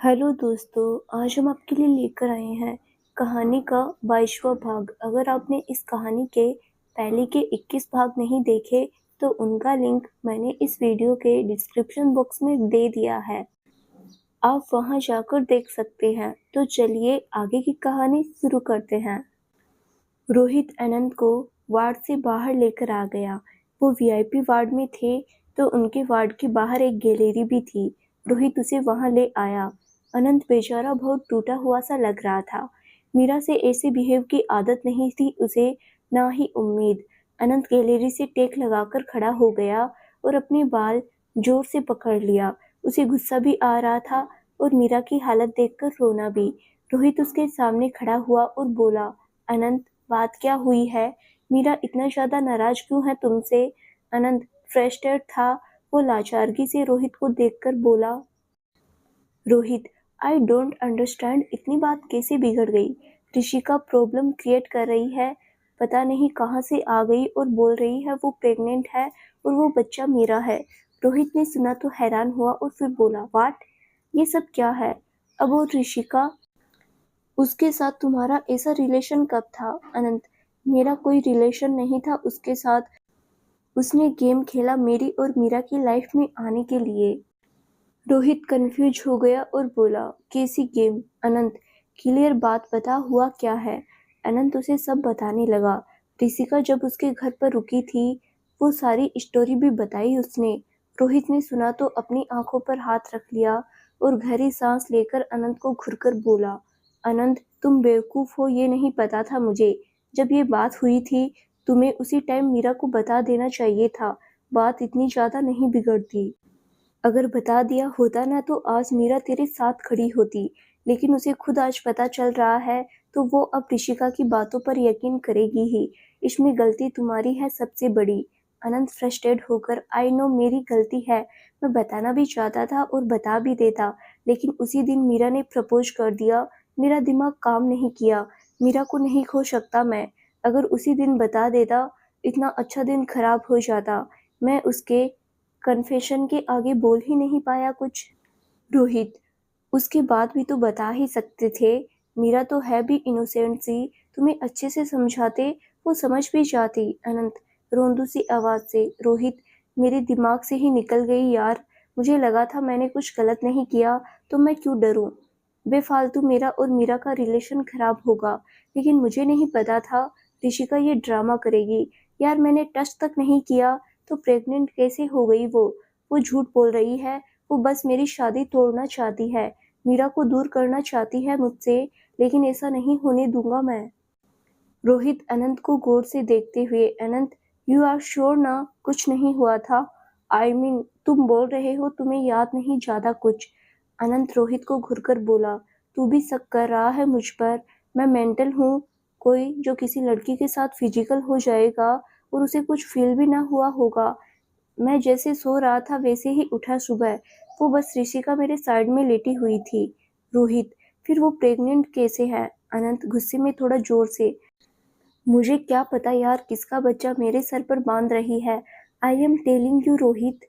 Hello दोस्तों, आज हम आपके लिए लेकर आए हैं कहानी का 22वां भाग। अगर आपने इस कहानी के पहले के 21 भाग नहीं देखे तो उनका लिंक मैंने इस वीडियो के डिस्क्रिप्शन बॉक्स में दे दिया है, आप वहां जाकर देख सकते हैं। तो चलिए आगे की कहानी शुरू करते हैं। रोहित अनंत को वार्ड से बाहर लेकर आ गया। वो वीआईपी वार्ड में थे तो उनके वार्ड के बाहर एक गैलरी भी थी। रोहित उसे वहां ले आया। अनंत बेचारा बहुत टूटा हुआ सा लग रहा था। मीरा से ऐसे बिहेव की आदत नहीं थी उसे, ना ही उम्मीद। अनंत गैलरी से टेक लगाकर खड़ा हो गया और अपने बाल जोर से पकड़ लिया। उसे गुस्सा भी आ रहा था और मीरा की हालत देखकर रोना भी। रोहित उसके सामने खड़ा हुआ और बोला, अनंत, बात क्या हुई है? मीरा इतना ज्यादा नाराज क्यों है तुमसे? अनंत फ्रस्ट्रेटेड था। वो लाचारगी से रोहित को देखकर बोला, रोहित, आई डोंट अंडरस्टैंड, इतनी बात कैसे बिगड़ गई? ऋषिका प्रॉब्लम क्रिएट कर रही है, पता नहीं कहाँ से आ गई और बोल रही है वो प्रेग्नेंट है और वो बच्चा मेरा है। रोहित ने सुना तो हैरान हुआ और फिर बोला, व्हाट? ये सब क्या है? अब और ऋषिका, उसके साथ तुम्हारा ऐसा रिलेशन कब था? अनंत, मेरा कोई रिलेशन नहीं था उसके साथ, उसने गेम खेला मेरी और मीरा की लाइफ में आने के लिए। रोहित कंफ्यूज हो गया और बोला, कैसी गेम? अनंत, क्लियर बात बता, हुआ क्या है? अनंत उसे सब बताने लगा। ऋषिका जब उसके घर पर रुकी थी वो सारी स्टोरी भी बताई उसने। रोहित ने सुना तो अपनी आंखों पर हाथ रख लिया और गहरी सांस लेकर अनंत को घुरकर बोला, अनंत, तुम बेवकूफ हो, ये नहीं पता था मुझे। जब ये बात हुई थी तुम्हें उसी टाइम मीरा को बता देना चाहिए था, बात इतनी ज्यादा नहीं बिगड़ती। अगर बता दिया होता ना तो आज मीरा तेरे साथ खड़ी होती, लेकिन उसे खुद आज पता चल रहा है तो वो अब ऋषिका की बातों पर यकीन करेगी ही। इसमें गलती तुम्हारी है सबसे बड़ी। अनंत फ्रस्ट्रेटेड होकर, आई नो मेरी गलती है, मैं बताना भी चाहता था और बता भी देता, लेकिन उसी दिन मीरा ने प्रपोज कर दिया, मेरा दिमाग काम नहीं किया। मीरा को नहीं खो सकता मैं, अगर उसी दिन बता देता इतना अच्छा दिन खराब हो जाता। मैं उसके कन्फेशन के आगे बोल ही नहीं पाया कुछ। रोहित, उसके बाद भी तो बता ही सकते थे, मीरा तो है भी इनोसेंट सी, तुम्हें अच्छे से समझाते वो समझ भी जाती। अनंत रोंदू सी आवाज से, रोहित, मेरे दिमाग से ही निकल गई यार, मुझे लगा था मैंने कुछ गलत नहीं किया तो मैं क्यों डरूं? बेफालतू मेरा और मीरा का रिलेशन खराब होगा, लेकिन मुझे नहीं पता था ऋषिका ये ड्रामा करेगी। यार मैंने टच तक नहीं किया तो प्रेग्नेंट कैसे हो गई वो झूठ बोल रही है, वो बस मेरी शादी तोड़ना चाहती है, मीरा को दूर करना चाहती है मुझसे, लेकिन ऐसा नहीं होने दूंगा मैं। रोहित अनंत को गौर से देखते हुए, अनंत, यू आर श्योर ना कुछ नहीं हुआ था? आई मीन तुम बोल रहे हो तुम्हें याद नहीं ज्यादा कुछ। अनंत रोहित को घुरकर बोला, तू भी शक कर रहा है मुझ पर? मैं मेंटल हूँ? कोई जो किसी लड़की के साथ फिजिकल हो जाएगा और उसे कुछ फील भी ना हुआ होगा? मैं जैसे सो रहा था वैसे ही उठा सुबह, वो बस ऋषिका मेरे साइड में लेटी हुई थी। रोहित, फिर वो प्रेग्नेंट कैसे है? अनंत गुस्से में थोड़ा जोर से, मुझे क्या पता यार किसका बच्चा मेरे सर पर बांध रही है। I am telling you Rohit,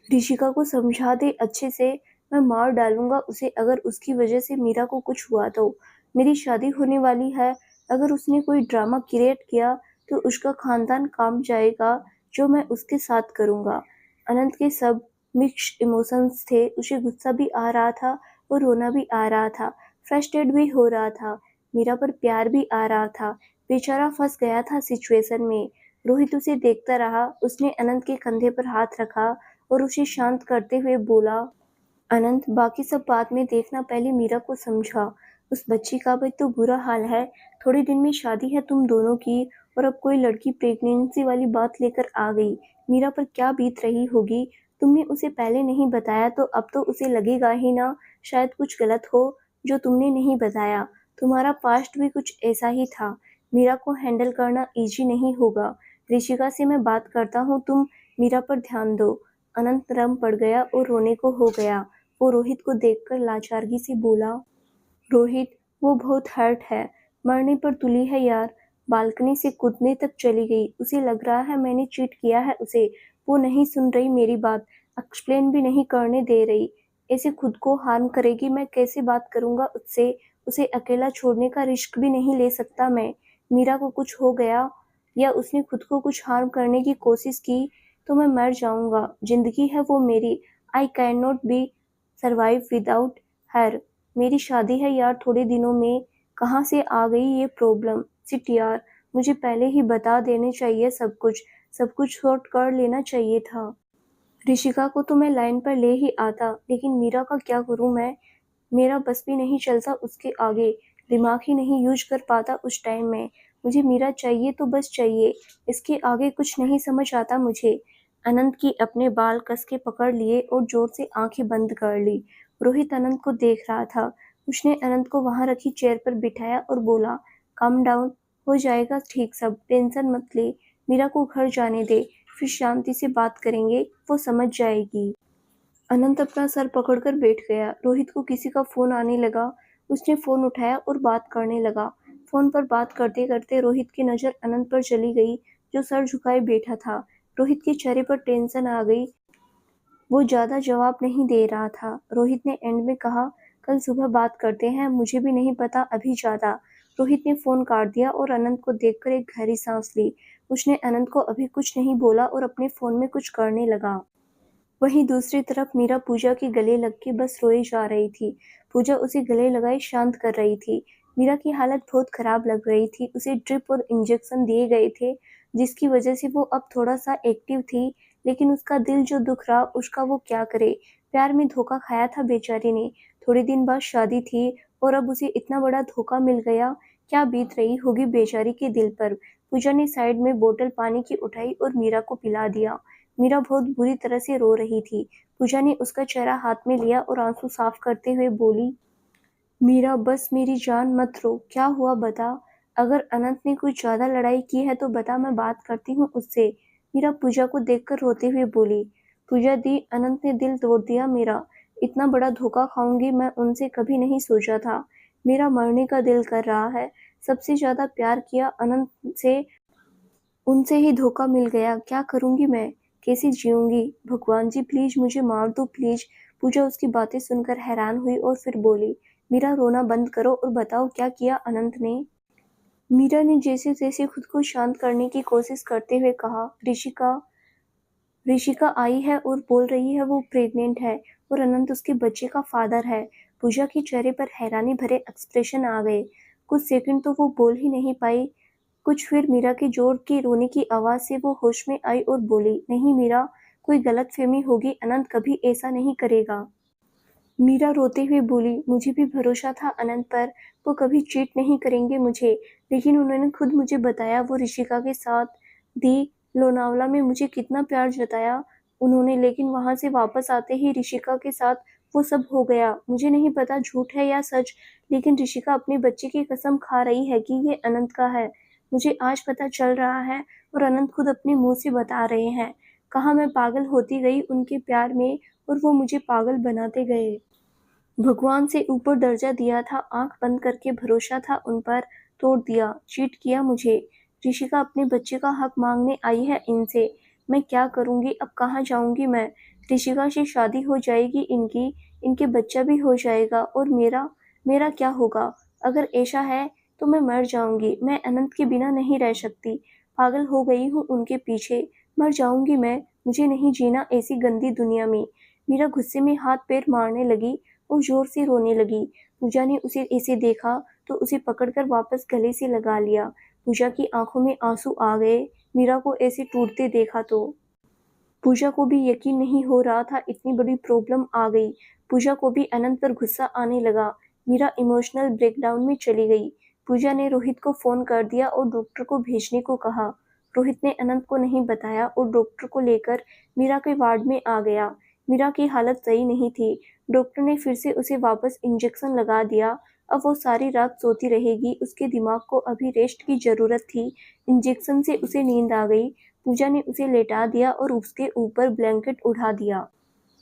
Rishika को समझा दे अच्छे से, मैं मार डालूंगा उसे अगर उसकी वजह से मीरा को कुछ हुआ तो। मेरी शादी होने वाली है, अगर उसने कोई ड्रामा क्रिएट किया तो उसका खानदान काम जाएगा, जो मैं उसके साथ करूंगा। अनंत के सब मिक्स इमोशंस थे, उसे गुस्सा भी आ रहा था और रोना भी आ रहा था, फ्रस्ट्रेट भी हो रहा था, मीरा पर प्यार भी आ रहा था। बेचारा फंस गया था सिचुएशन में। रोहित उसे देखता रहा, उसने अनंत के कंधे पर हाथ रखा और उसे शांत करते हुए बोला, अनंत, बाकी सब बाद में देखना, पहले मीरा को समझा, उस बच्ची का भी तो बुरा हाल है, थोड़े दिन में शादी है तुम दोनों की और अब कोई लड़की प्रेगनेंसी वाली बात लेकर आ गई, मीरा पर क्या बीत रही होगी? तुमने उसे पहले नहीं बताया तो अब तो उसे लगेगा ही ना शायद कुछ गलत हो जो तुमने नहीं बताया। तुम्हारा पास्ट भी कुछ ऐसा ही था, मीरा को हैंडल करना इजी नहीं होगा। ऋषिका से मैं बात करता हूँ, तुम मीरा पर ध्यान दो। अनंत नरम पड़ गया और रोने को हो गया। वो रोहित को देखकर लाचारगी से बोला, रोहित, वो बहुत हर्ट है, मरने पर तुली है यार, बालकनी से कूदने तक चली गई, उसे लग रहा है मैंने चीट किया है उसे। वो नहीं सुन रही मेरी बात, एक्सप्लेन भी नहीं करने दे रही। ऐसे खुद को हार्म करेगी, मैं कैसे बात करूँगा उससे? उसे अकेला छोड़ने का रिस्क भी नहीं ले सकता मैं। मीरा को कुछ हो गया या उसने खुद को कुछ हार्म करने की कोशिश की तो मैं मर जाऊँगा। ज़िंदगी है वो मेरी। I can not be survive without her. मेरी शादी है यार थोड़े दिनों में। कहाँ से आ गई ये प्रॉब्लम? शिट यार, मुझे पहले ही बता देने चाहिए सब कुछ सॉर्ट कर लेना चाहिए था। ऋषिका को तो मैं लाइन पर ले ही आता, लेकिन मीरा का क्या करूँ मैं? मेरा बस भी नहीं चलता उसके आगे, दिमाग ही नहीं यूज़ कर पाता उस टाइम में। मुझे मीरा चाहिए तो बस चाहिए, इसके आगे कुछ नहीं समझ आता मुझे। अनंत की अपने बाल कस के पकड़ लिए और ज़ोर से आंखें बंद कर ली। रोहित अनंत को देख रहा था। उसने अनंत को वहाँ रखी चेयर पर बिठाया और बोला, काम डाउन, हो जाएगा ठीक सब, टेंशन मत ले। मीरा को घर जाने दे, फिर शांति से बात करेंगे, वो समझ जाएगी। अनंत अपना सर पकड़कर बैठ गया। रोहित को किसी का फोन आने लगा। उसने फोन उठाया और बात करने लगा। फोन पर बात करते करते रोहित की नज़र अनंत पर चली गई, जो सर झुकाए बैठा था। रोहित के चेहरे पर टेंशन आ गई। वो ज़्यादा जवाब नहीं दे रहा था। रोहित ने एंड में कहा, कल सुबह बात करते हैं, मुझे भी नहीं पता अभी ज़्यादा। रोहित ने फ़ोन काट दिया और अनंत को देखकर एक गहरी सांस ली। उसने अनंत को अभी कुछ नहीं बोला और अपने फ़ोन में कुछ करने लगा। वहीं दूसरी तरफ मीरा पूजा के गले लग के बस रोई जा रही थी। पूजा उसे गले लगाए शांत कर रही थी। मीरा की हालत बहुत खराब लग रही थी। उसे ड्रिप और इंजेक्शन दिए गए थे, जिसकी वजह से वो अब थोड़ा सा एक्टिव थी, लेकिन उसका दिल जो दुख रहा उसका वो क्या करे। प्यार में धोखा खाया था बेचारी ने। थोड़े दिन बाद शादी थी और अब उसे इतना बड़ा धोखा मिल गया। क्या बीत रही होगी बेचारी के दिल पर। पूजा ने साइड में बोतल पानी की उठाई और मीरा को पिला दिया। मीरा बहुत बुरी तरह से रो रही थी। पूजा ने उसका चेहरा हाथ में लिया और आंसू साफ करते हुए बोली, मीरा बस मेरी जान मत रो, क्या हुआ बता। अगर अनंत ने कुछ ज्यादा लड़ाई की है तो बता, मैं बात करती हूँ उससे। मीरा पूजा को देखकर रोते हुए बोली, पूजा दी, अनंत ने दिल तोड़ दिया मेरा। इतना बड़ा धोखा खाऊंगी मैं उनसे कभी नहीं सोचा था। मेरा मरने का दिल कर रहा है। सबसे ज्यादा प्यार किया अनंत से, उनसे ही धोखा मिल गया। क्या करूंगी मैं? कैसे जीऊंगी? भगवान जी प्लीज मुझे मार दो प्लीज। पूजा उसकी बातें सुनकर हैरान हुई और फिर बोली, मीरा रोना बंद करो और बताओ क्या किया अनंत ने। मीरा ने जैसे तैसे खुद को शांत करने की कोशिश करते हुए कहा, ऋषिका ऋषिका आई है और बोल रही है वो प्रेग्नेंट है और अनंत उसके बच्चे का फादर है। पूजा के चेहरे पर हैरानी भरे एक्सप्रेशन आ गए। कुछ सेकंड तो वो बोल ही नहीं पाई। कुछ फिर मीरा के जोर की रोने की आवाज से वो होश में आई और बोली, नहीं मीरा, कोई गलतफहमी होगी, अनंत कभी ऐसा नहीं करेगा। मीरा रोते हुए बोली, मुझे भी भरोसा था अनंत पर, वो कभी चीट नहीं करेंगे मुझे, लेकिन उन्होंने खुद मुझे बताया वो ऋषिका के साथ। दी, लोनावला में मुझे कितना प्यार जताया उन्होंने, लेकिन वहां से वापस आते ही ऋषिका के साथ वो सब हो गया। मुझे नहीं पता झूठ है या सच, लेकिन ऋषिका अपने बच्चे की कसम खा रही है कि ये अनंत का है। मुझे आज पता चल रहा है और अनंत खुद अपने मुंह से बता रहे हैं। कहाँ मैं पागल होती गई उनके प्यार में और वो मुझे पागल बनाते गए। भगवान से ऊपर दर्जा दिया था, आंख बंद करके भरोसा था उन पर, तोड़ दिया, चीट किया मुझे। ऋषिका अपने बच्चे का हक मांगने आई है इनसे। मैं क्या करूंगी अब, कहाँ जाऊंगी मैं? ऋषिका से शादी हो जाएगी इनकी, इनके बच्चा भी हो जाएगा और मेरा मेरा क्या होगा? अगर ऐसा है तो मैं मर जाऊंगी। मैं अनंत के बिना नहीं रह सकती। पागल हो गई हूँ उनके पीछे। मर जाऊंगी मैं। मुझे नहीं जीना ऐसी गंदी दुनिया में। मीरा गुस्से में हाथ पैर मारने लगी और जोर से रोने लगी। पूजा ने उसे ऐसे देखा तो उसे पकड़कर वापस गले से लगा लिया। पूजा की आंखों में आंसू आ गए मीरा को ऐसे टूटते देखा तो। पूजा को भी यकीन नहीं हो रहा था इतनी बड़ी प्रॉब्लम आ गई। पूजा को भी अनंत पर गुस्सा आने लगा। मीरा इमोशनल ब्रेकडाउन में चली गई। पूजा ने रोहित को फोन कर दिया और डॉक्टर को भेजने को कहा। रोहित ने अनंत को नहीं बताया और डॉक्टर को लेकर मीरा के वार्ड में आ गया। मीरा की हालत सही नहीं थी। डॉक्टर ने फिर से उसे वापस इंजेक्शन लगा दिया। अब वो सारी रात सोती रहेगी। उसके दिमाग को अभी रेस्ट की जरूरत थी। इंजेक्शन से उसे नींद आ गई। पूजा ने उसे लेटा दिया और उसके ऊपर ब्लैंकेट उड़ा दिया।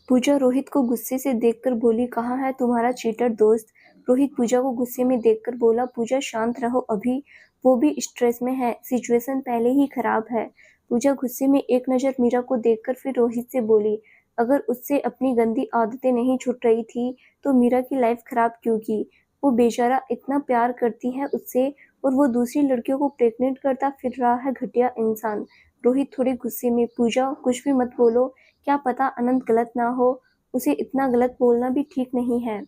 पूजा रोहित को गुस्से से देखकर बोली, कहाँ है तुम्हारा चीटर दोस्त? रोहित पूजा को गुस्से में देखकर बोला, पूजा शांत रहो अभी, वो भी स्ट्रेस में है, सिचुएशन पहले ही खराब है। पूजा गुस्से में एक नज़र मीरा को देखकर फिर रोहित से बोली, अगर उससे अपनी गंदी आदतें नहीं छूट रही थी तो मीरा की लाइफ खराब क्यों की? वो बेचारा इतना प्यार करती है उससे और वो दूसरी लड़कियों को प्रेग्नेंट करता फिर रहा है, घटिया इंसान। रोहित थोड़े गुस्से में, पूजा कुछ भी मत बोलो, क्या पता अनंत गलत ना हो, उसे इतना गलत बोलना भी ठीक नहीं है।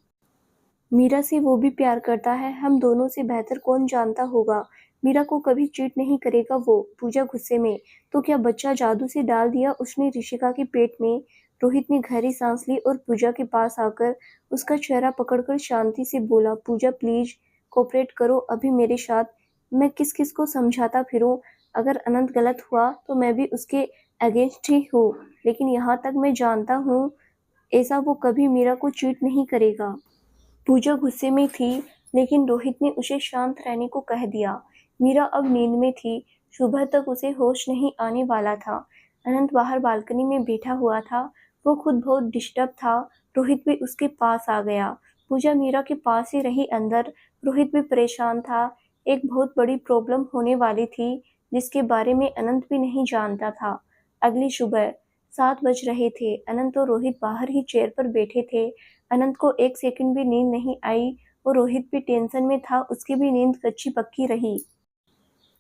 मीरा से वो भी प्यार करता है, हम दोनों से बेहतर कौन जानता होगा। मीरा को कभी चीट नहीं करेगा वो। पूजा गुस्से में, तो क्या बच्चा जादू से डाल दिया उसने ऋषिका के पेट में? रोहित ने गहरी सांस ली और पूजा के पास आकर उसका चेहरा पकड़कर शांति से बोला, पूजा प्लीज कोऑपरेट करो अभी मेरे साथ। मैं किस किस को समझाता फिरूं? अगर अनंत गलत हुआ तो मैं भी उसके अगेंस्ट ही हूँ, लेकिन यहाँ तक मैं जानता हूँ ऐसा वो कभी मीरा को चीट नहीं करेगा। पूजा गुस्से में थी, लेकिन रोहित ने उसे शांत रहने को कह दिया। मीरा अब नींद में थी, सुबह तक उसे होश नहीं आने वाला था। अनंत बाहर बालकनी में बैठा हुआ था, वो खुद बहुत डिस्टर्ब था। रोहित भी उसके पास आ गया। पूजा मीरा के पास ही रही अंदर। रोहित भी परेशान था, एक बहुत बड़ी प्रॉब्लम होने वाली थी जिसके बारे में अनंत भी नहीं जानता था। अगली सुबह 7 बज रहे थे, अनंत और रोहित बाहर ही चेयर पर बैठे थे। अनंत को एक सेकंड भी नींद नहीं आई और रोहित भी टेंशन में था, उसकी भी नींद कच्ची पक्की रही।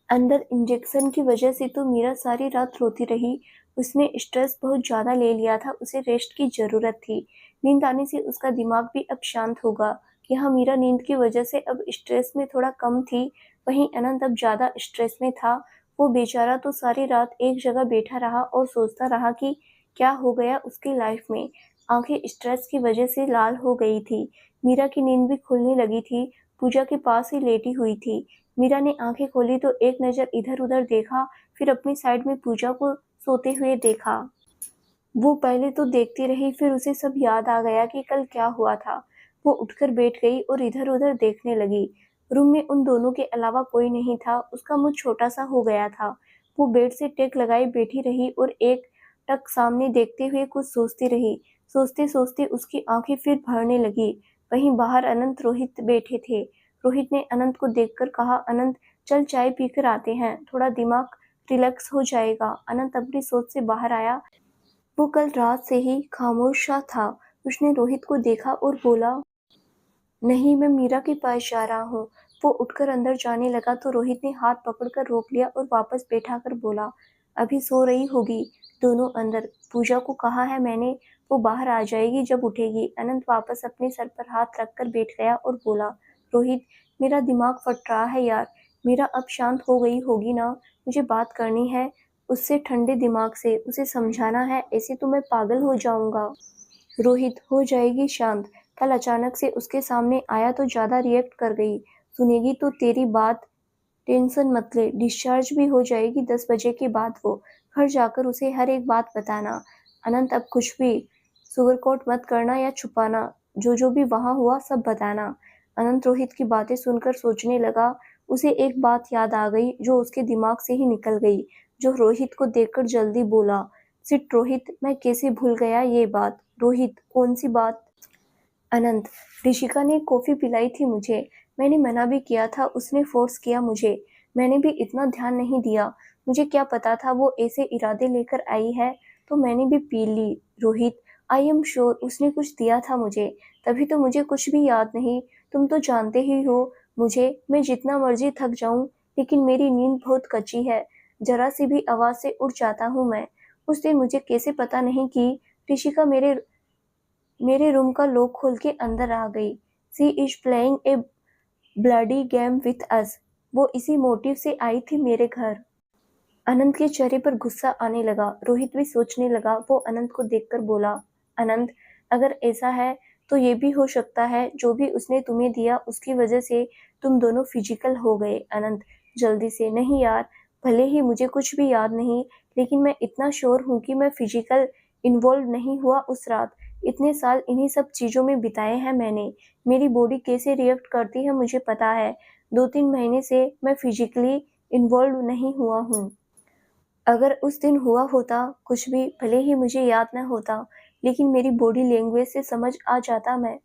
अंदर इंजेक्शन की वजह से तो मीरा सारी रात रोती रही। उसने स्ट्रेस बहुत ज्यादा ले लिया था, उसे रेस्ट की जरूरत थी। नींद आने से उसका दिमाग भी अब शांत होगा। यहाँ मीरा नींद की वजह से अब स्ट्रेस में थोड़ा कम थी, वहीं अनंत अब ज्यादा स्ट्रेस में था। वो बेचारा तो सारी रात एक जगह बैठा रहा और सोचता रहा कि क्या हो गया उसकी लाइफ में। आंखें स्ट्रेस की वजह से लाल हो गई थी। मीरा की नींद भी खुलने लगी थी, पूजा के पास ही लेटी हुई थी। मीरा ने आंखें खोली तो एक नजर इधर-उधर देखा, फिर अपनी साइड में पूजा को सोते हुए देखा। वो पहले तो देखती रही, फिर उसे सब याद आ गया कि कल क्या हुआ था। वो उठकर बैठ गई और इधर-उधर देखने लगी। रूम में उन दोनों के अलावा कोई नहीं था, उसका मुंह छोटा सा हो गया था। वो बेड से टेक लगाए बैठी रही और एक टक सामने देखते हुए कुछ सोचती रही। सोचते-सोचते उसकी आंखें फिर भरने लगी। वहीं बाहर अनंत रोहित बैठे थे। रोहित ने अनंत को देखकर कहा, अनंत चल चाय पीकर आते हैं, थोड़ा दिमाग रिलैक्स हो जाएगा। अनंत अपनी सोच से बाहर आया। वो कल रात से ही खामोश सा था। उसने रोहित को देखा और बोला, नहीं मैं मीरा के पास जा रहा हूँ। वो उठकर अंदर जाने लगा तो रोहित ने हाथ पकड़कर रोक लिया और वापस बैठाकर बोला, अभी सो रही होगी, दोनों अंदर। पूजा को कहा है मैंने, वो बाहर आ जाएगी जब उठेगी। अनंत वापस अपने सर पर हाथ रखकर बैठ गया और बोला, रोहित मेरा दिमाग फट रहा है यार। मीरा अब शांत हो गई होगी ना? मुझे बात करनी है उससे ठंडे दिमाग से, उसे समझाना है, ऐसे तो मैं पागल हो जाऊंगा। रोहित हो जाएगी शांत। कल अचानक से उसके सामने आया तो ज्यादा रिएक्ट कर गई। सुनेगी तो तेरी बात, टेंशन मत ले, डिस्चार्ज भी हो जाएगी 10 बजे के बाद। वो घर जाकर उसे हर एक बात बताना। अनंत अब कुछ भी सुगरकोट मत करना या छुपाना, जो जो भी वहां हुआ सब बताना। अनंत रोहित की बातें सुनकर सोचने लगा। उसे एक बात याद आ गई जो उसके दिमाग से ही निकल गई, जो रोहित को देखकर जल्दी बोला, सिट रोहित, मैं कैसे भूल गया ये बात। रोहित कौन सी बात? अनंत, ऋषिका ने कॉफी पिलाई थी मुझे, मैंने मना भी किया था, उसने फोर्स किया मुझे। मैंने भी इतना ध्यान नहीं दिया, मुझे क्या पता था वो ऐसे इरादे लेकर आई है, तो मैंने भी पी ली। रोहित, आई एम श्योर उसने कुछ दिया था मुझे, तभी तो मुझे कुछ भी याद नहीं। तुम तो जानते ही हो मुझे, मैं जितना मर्जी थक जाऊं लेकिन मेरी नींद बहुत कच्ची है, जरा सी भी आवाज से उठ जाता हूँ मैं। उस दिन मुझे कैसे पता नहीं कि ऋषिका मेरे रूम का लॉक खोल के अंदर आ गई। She is playing a bloody game with us. वो इसी मोटिव से आई थी मेरे घर। अनंत के चेहरे पर गुस्सा आने लगा। रोहित भी सोचने लगा। वो अनंत को देखकर बोला, अनंत अगर ऐसा है तो ये भी हो सकता है जो भी उसने तुम्हें दिया उसकी वजह से तुम दोनों फिजिकल हो गए। अनंत जल्दी से, नहीं यार, भले ही मुझे कुछ भी याद नहीं, लेकिन मैं इतना श्योर हूँ कि मैं फिजिकल इन्वॉल्व नहीं हुआ उस रात। इतने साल इन्हीं सब चीजों में बिताए हैं मैंने। मेरी बॉडी कैसे रिएक्ट करती है मुझे पता है। 2-3 महीने से मैं फिजिकली इन्वॉल्व नहीं हुआ हूँ। अगर उस दिन हुआ होता कुछ भी, भले ही मुझे याद न होता, लेकिन मेरी बॉडी लैंग्वेज से समझ आ जाता मैं।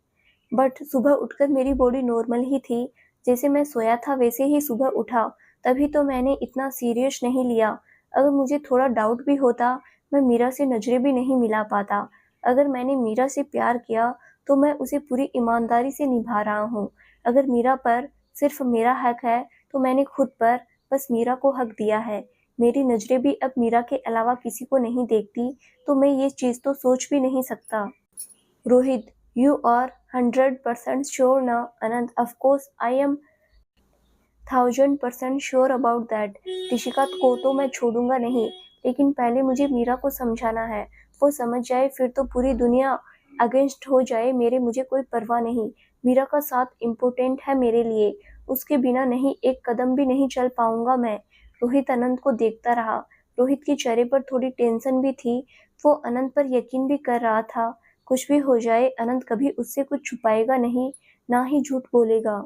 बट सुबह उठकर मेरी बॉडी नॉर्मल ही थी, जैसे मैं सोया था वैसे ही सुबह उठा, तभी तो मैंने इतना सीरियस नहीं लिया। अगर मुझे थोड़ा डाउट भी होता, मैं मीरा से नजरें भी नहीं मिला पाता। अगर मैंने मीरा से प्यार किया तो मैं उसे पूरी ईमानदारी से निभा रहा हूँ। अगर मीरा पर सिर्फ मेरा हक है तो मैंने खुद पर बस मीरा को हक दिया है। मेरी नज़रें भी अब मीरा के अलावा किसी को नहीं देखती, तो मैं ये चीज़ तो सोच भी नहीं सकता। Rohit, you are 100% sure now? Anand, of course I am 1000% sure about that. Rishika को तो मैं छोड़ूंगा नहीं, लेकिन पहले मुझे मीरा को समझाना है। वो समझ जाए फिर तो पूरी दुनिया अगेंस्ट हो जाए मेरे, मुझे कोई परवाह नहीं। मीरा का साथ इम्पोर्टेंट है मेरे लिए, उसके बिना नहीं एक कदम भी नहीं चल पाऊंगा मैं। रोहित अनंत को देखता रहा। रोहित के चेहरे पर थोड़ी टेंशन भी थी। वो अनंत पर यकीन भी कर रहा था, कुछ भी हो जाए अनंत कभी उससे कुछ छुपाएगा नहीं, ना ही झूठ बोलेगा।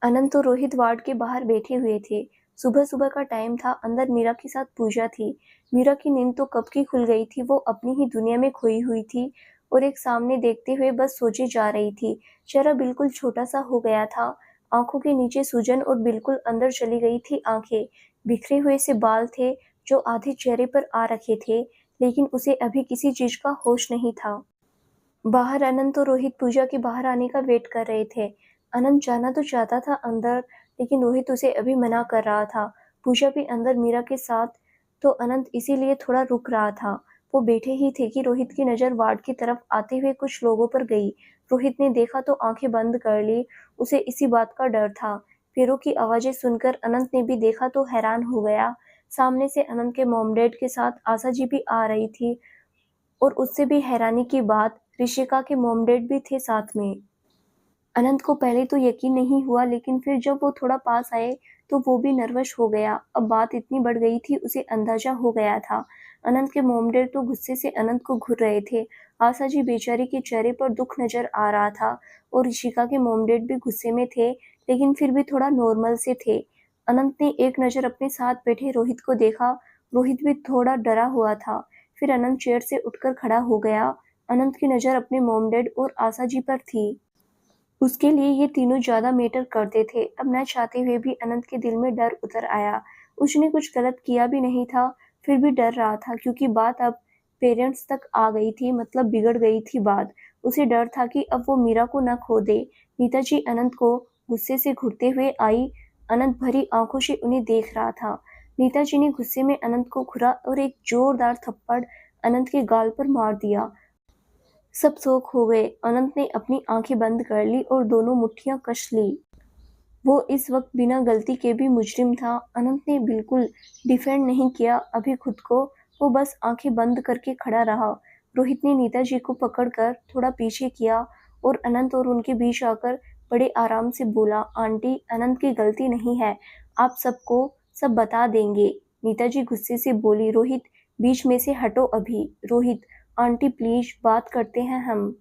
अनंत और रोहित वार्ड के बाहर बैठे हुए थे। सुबह सुबह का टाइम था। अंदर मीरा के साथ पूजा थी। मीरा की नींद तो कब की खुल गई थी। वो अपनी ही दुनिया में खोई हुई थी और एक सामने देखते हुए बस सोची जा रही थी। चेहरा बिल्कुल छोटा सा हो गया था। आंखों के नीचे सूजन और बिल्कुल अंदर चली गई थी आंखें। बिखरे हुए से बाल थे जो आधे चेहरे पर आ रखे थे, लेकिन उसे अभी किसी चीज का होश नहीं था। बाहर अनंत और रोहित पूजा के बाहर आने का वेट कर रहे थे। अनंत जाना तो चाहता था अंदर, लेकिन रोहित उसे अभी मना कर रहा था। पूजा भी अंदर मीरा के साथ, तो अनंत इसीलिए थोड़ा रुक रहा था। वो बैठे ही थे कि रोहित की नज़र वार्ड की तरफ आते हुए कुछ लोगों पर गई। रोहित ने देखा तो आंखें बंद कर ली। उसे इसी बात का डर था। पैरों की आवाज़ें सुनकर अनंत ने भी देखा तो हैरान हो गया। सामने से अनंत के मॉम डैड के साथ आशा जी भी आ रही थी, और उससे भी हैरानी की बात, ऋषिका के मॉम डैड भी थे साथ में। अनंत को पहले तो यकीन नहीं हुआ, लेकिन फिर जब वो थोड़ा पास आए तो वो भी नर्वस हो गया। अब बात इतनी बढ़ गई थी, उसे अंदाजा हो गया था। अनंत के मॉम डैड तो गुस्से से अनंत को घूर रहे थे। आशा जी बेचारी के चेहरे पर दुख नजर आ रहा था, और ऋषिका के मॉम डैड भी गुस्से में थे, लेकिन फिर भी थोड़ा नॉर्मल से थे। अनंत ने एक नज़र अपने साथ बैठे रोहित को देखा। रोहित भी थोड़ा डरा हुआ था। फिर अनंत चेयर से उठकर खड़ा हो गया। अनंत की नज़र अपने मॉम डैड और आशा जी पर थी। उसके लिए ये तीनों ज़्यादा मैटर करते थे। अब न चाहते हुए भी अनंत के दिल में डर उतर आया। उसने कुछ गलत किया भी नहीं था, फिर भी डर रहा था, क्योंकि बात अब पेरेंट्स तक आ गई थी, मतलब बिगड़ गई थी बात। उसे डर था कि अब वो मीरा को न खो दे। नीता जी अनंत को गुस्से से घूरते हुए आई। अनंत भरी आंखों से उन्हें देख रहा था। नीता जी ने गुस्से में अनंत को घुरा और एक जोरदार थप्पड़ अनंत के गाल पर मार दिया। सब शौक हो गए। अनंत ने अपनी आंखें बंद कर ली और दोनों मुट्ठियां कस ली। वो इस वक्त बिना गलती के भी मुजरिम था। अनंत ने बिल्कुल डिफेंड नहीं किया अभी खुद को। वो बस आंखें बंद करके खड़ा रहा। रोहित ने नीता जी को पकड़कर थोड़ा पीछे किया और अनंत और उनके बीच आकर बड़े आराम से बोला, आंटी, अनंत की गलती नहीं है, आप सबको सब बता देंगे। नीता जी गुस्से से बोली, रोहित बीच में से हटो अभी। रोहित, आंटी प्लीज बात करते हैं हम।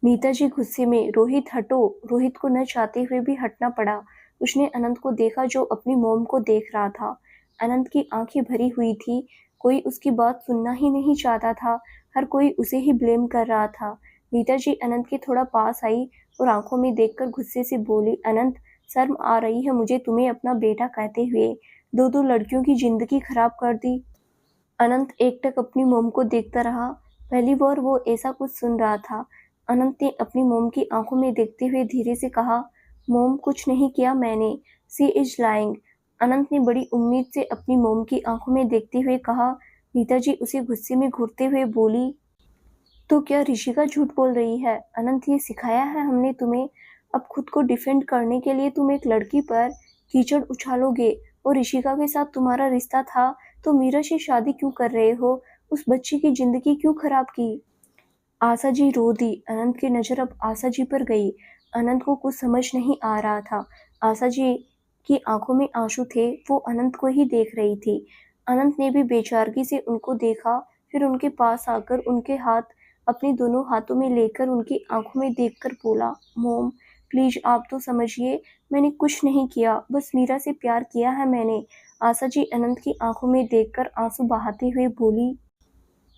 नीता जी गुस्से में, रोहित हटो। रोहित को न चाहते हुए भी हटना पड़ा। उसने अनंत को देखा जो अपनी मोम को देख रहा था। अनंत की आंखें भरी हुई थी। कोई उसकी बात सुनना ही नहीं चाहता था। हर कोई उसे ही ब्लेम कर रहा था। नीता जी अनंत के थोड़ा पास आई और आंखों में देखकर गुस्से से बोली, अनंत, शर्म आ रही है मुझे तुम्हें अपना बेटा कहते हुए। दो दो लड़कियों की जिंदगी खराब कर दी। अनंत एकटक अपनी मोम को देखता रहा। पहली बार वो ऐसा कुछ सुन रहा था। अनंत ने अपनी मोम की आंखों में देखते हुए धीरे से कहा, मोम, कुछ नहीं किया मैंने। सी इज लाइंग। अनंत ने बड़ी उम्मीद से अपनी मोम की आंखों में देखते हुए कहा। नीता जी उसे गुस्से में घूरते हुए बोली, तो क्या ऋषिका झूठ बोल रही है? अनंत, ये सिखाया है हमने तुम्हें? अब खुद को डिफेंड करने के लिए तुम एक लड़की पर कीचड़ उछालोगे, और ऋषिका के साथ तुम्हारा रिश्ता था तो मीरा से शादी क्यों कर रहे हो? उस बच्ची की जिंदगी क्यों खराब की? आशा जी रो दी। अनंत की नज़र अब आशा जी पर गई। अनंत को कुछ समझ नहीं आ रहा था। आशा जी की आंखों में आंसू थे। वो अनंत को ही देख रही थी। अनंत ने भी बेचारगी से उनको देखा, फिर उनके पास आकर उनके हाथ अपने दोनों हाथों में लेकर उनकी आंखों में देखकर बोला, मोम, प्लीज आप तो समझिए, मैंने कुछ नहीं किया, बस मीरा से प्यार किया है मैंने। आशा जी अनंत की आंखों में देखकर आंसू बहाते हुए बोली,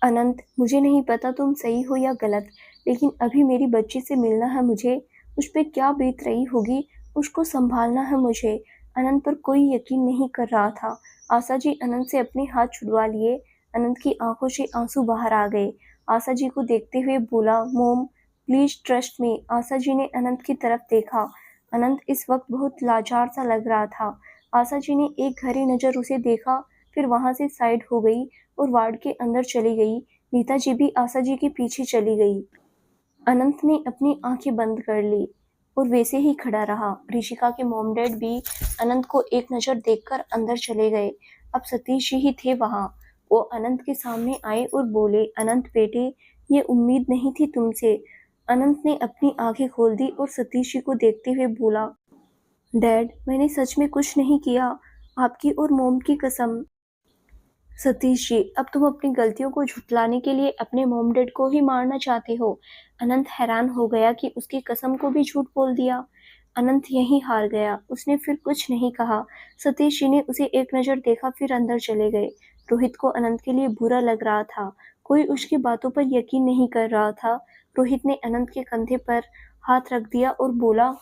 अनंत, मुझे नहीं पता तुम सही हो या गलत, लेकिन अभी मेरी बच्ची से मिलना है मुझे। उस पे क्या बीत रही होगी, उसको संभालना है मुझे। अनंत पर कोई यकीन नहीं कर रहा था। आशा जी अनंत से अपने हाथ छुड़वा लिए। अनंत की आंखों से आंसू बाहर आ गए। आशा जी को देखते हुए बोला, मोम please trust me. Asha ji ने अनंत की तरफ देखा। अनंत इस वक्त बहुत लाचार सा लग रहा था। आशा जी ने एक घड़ी नजर उसे देखा, फिर वहां से साइड हो गई और वार्ड के अंदर चली गई। नीता जी भी आशा जी के पीछे चली गई। अनंत ने अपनी आंखें बंद कर ली और वैसे ही खड़ा रहा। ऋषिका के मॉम डैड भी अनंत को एक नजर देखकर अंदर चले गए। अब सतीश जी ही थे वहां। वो अनंत के सामने आए और बोले, अनंत बेटे, ये उम्मीद नहीं थी तुमसे। अनंत ने अपनी आंखें खोल दी और सतीश जी को देखते हुए बोला, डैड मैंने सच में कुछ नहीं किया, आपकी और मॉम की कसम। सतीश जी, अब तुम अपनी गलतियों को झुठलाने के लिए अपने मॉम डैड को ही मारना चाहते हो। अनंत हैरान हो गया कि उसकी कसम को भी झूठ बोल दिया। अनंत यहीं हार गया। उसने फिर कुछ नहीं कहा। सतीश जी ने उसे एक नजर देखा, फिर अंदर चले गए। रोहित को अनंत के लिए बुरा लग रहा था। कोई उसकी बातों पर यकीन नहीं कर रहा था। रोहित ने अनंत के कंधे पर हाथ रख दिया और बोला,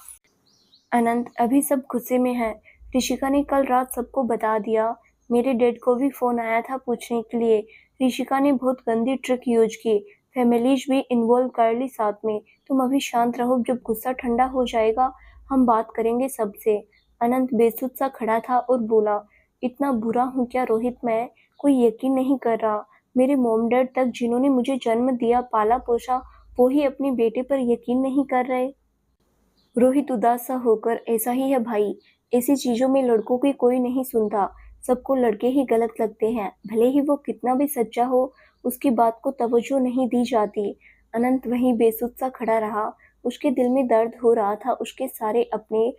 अनंत अभी सब गुस्से में है। ऋषिका ने कल रात सबको बता दिया। मेरे डैड को भी फोन आया था पूछने के लिए। ऋषिका ने बहुत गंदी ट्रिक यूज की, फैमिलीज भी इन्वॉल्व कर ली साथ में। तुम अभी शांत रहो, जब गुस्सा ठंडा हो जाएगा हम बात करेंगे सबसे। अनंत बेसुध सा खड़ा था और बोला, इतना बुरा हूँ क्या रोहित मैं? कोई यकीन नहीं कर रहा। मेरे मॉम डैड तक जिन्होंने मुझे जन्म दिया पाला पोसा, वो ही अपने बेटे पर यकीन नहीं कर रहे। रोहित उदास सा होकर, ऐसा ही है भाई, ऐसी चीजों में लड़कों की कोई नहीं सुनता। सबको लड़के ही गलत लगते हैं, भले ही वो कितना भी सच्चा हो, उसकी बात को तवज्जो नहीं दी जाती। अनंत वहीं बेसुध सा खड़ा रहा। उसके दिल में दर्द हो रहा था। उसके सारे अपने,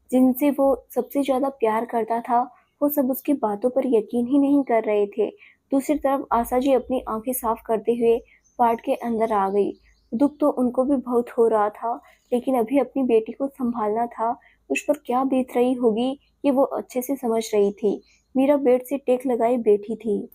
जिनसे वो सबसे ज्यादा प्यार करता था, वो सब उसकी बातों पर यकीन ही नहीं कर रहे थे। दूसरी तरफ आशा जी अपनी आंखें साफ करते हुए वार्ड के अंदर आ गई। दुख तो उनको भी बहुत हो रहा था, लेकिन अभी अपनी बेटी को संभालना था। उस पर क्या बीत रही होगी ये वो अच्छे से समझ रही थी। मीरा बेड से टेक लगाई बैठी थी।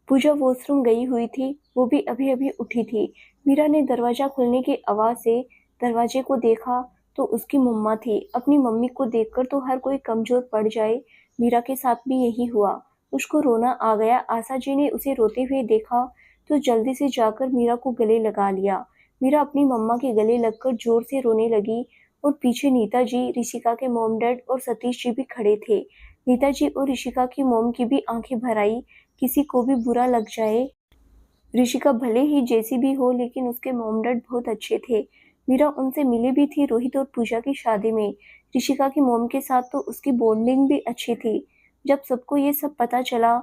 पूजा वॉशरूम गई हुई थी, वो भी अभी अभी उठी थी। मीरा ने दरवाजा खुलने की आवाज से दरवाजे को देखा तो उसकी मम्मा थी। अपनी मम्मी को देखकर तो हर कोई कमजोर पड़ जाए। मीरा के साथ भी यही हुआ। उसको रोना आ गया। आशा जी ने उसे रोते हुए देखा तो जल्दी से जाकर मीरा को गले लगा लिया। मीरा अपनी मम्मा के गले लगकर जोर से रोने लगी और पीछे नीता जी, ऋषिका के मॉम डैड और सतीश जी भी खड़े थे। नीता जी और ऋषिका की मॉम की भी आंखें भर आई। किसी को भी बुरा लग जाए। ऋषिका भले ही जैसी भी हो, लेकिन उसके मॉम डैड बहुत अच्छे थे। मीरा उनसे मिली भी थी रोहित और पूजा की शादी में। ऋषिका की मॉम के साथ तो उसकी बॉन्डिंग भी अच्छी थी। जब सबको ये सब पता चला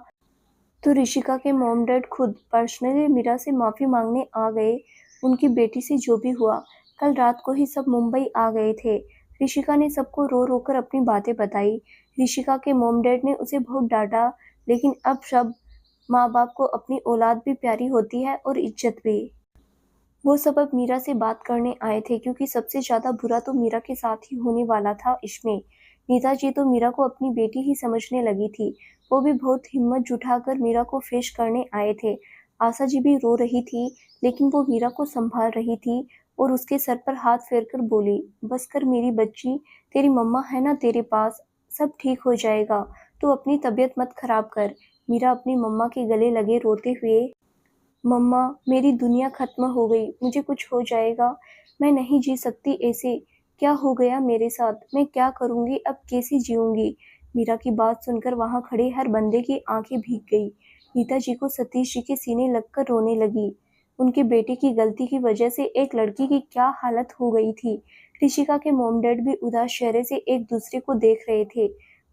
तो ऋषिका के मॉम डैड खुद पर्सनली मीरा से माफी मांगने आ गए। उनकी बेटी से जो भी हुआ, कल रात को ही सब मुंबई आ गए थे। ऋषिका ने सबको रो रो कर अपनी बातें बताई। ऋषिका के मॉम डैड ने उसे बहुत डांटा, लेकिन अब सब माँ बाप को अपनी औलाद भी प्यारी होती है और इज्जत भी। वो सब अब मीरा से बात करने आए थे, क्योंकि सबसे ज्यादा बुरा तो मीरा के साथ ही होने वाला था इसमें। नीता जी तो मीरा को अपनी बेटी ही समझने लगी थी। वो भी बहुत हिम्मत जुटाकर मीरा को फेस करने आए थे। आशा जी भी रो रही थी, लेकिन वो मीरा को संभाल रही थी और उसके सर पर हाथ फेरकर बोली, बस कर मेरी बच्ची, तेरी मम्मा है ना तेरे पास, सब ठीक हो जाएगा। तू अपनी तबीयत मत खराब कर। मीरा अपनी मम्मा के गले लगे रोते हुए, मम्मा मेरी दुनिया खत्म हो गई, मुझे कुछ हो जाएगा, मैं नहीं जी सकती ऐसे। क्या हो गया मेरे साथ, मैं क्या करूंगी अब, कैसे जीऊंगी? मीरा की बात सुनकर वहां खड़े हर बंदे की आंखें भीग गई। नीता जी को सतीश जी के सीने लगकर रोने लगी। उनके बेटे की गलती की वजह से एक लड़की की क्या हालत हो गई थी। ऋषिका के मॉम डैड भी उदास चेहरे से एक दूसरे को देख रहे थे।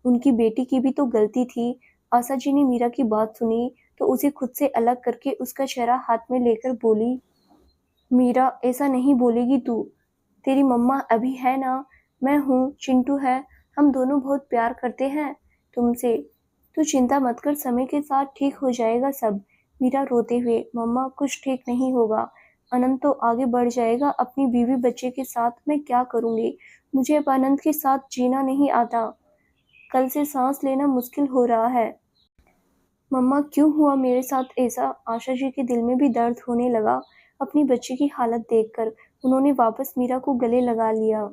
उनकी बेटी की भी तो गलती थी। आशा जी ने मीरा की बात सुनी तो उसे खुद से अलग करके उसका चेहरा हाथ में लेकर बोली, मीरा ऐसा नहीं बोलेगी तू, तेरी मम्मा अभी है ना, मैं हूँ, चिंटू है, हम दोनों बहुत प्यार करते हैं तुमसे। तू चिंता मत कर, समय के साथ ठीक हो जाएगा सब। मीरा रोते हुए, मम्मा कुछ ठीक नहीं होगा, अनंत तो आगे बढ़ जाएगा अपनी बीवी बच्चे के साथ, मैं क्या करूँगी? मुझे अब अनंत के साथ जीना नहीं आता, कल से सांस लेना मुश्किल हो रहा है। मम्मा क्यों हुआ मेरे साथ ऐसा? आशा जी के दिल में भी दर्द होने लगा अपनी बच्ची की हालत देखकर। उन्होंने वापस मीरा को गले लगा लिया।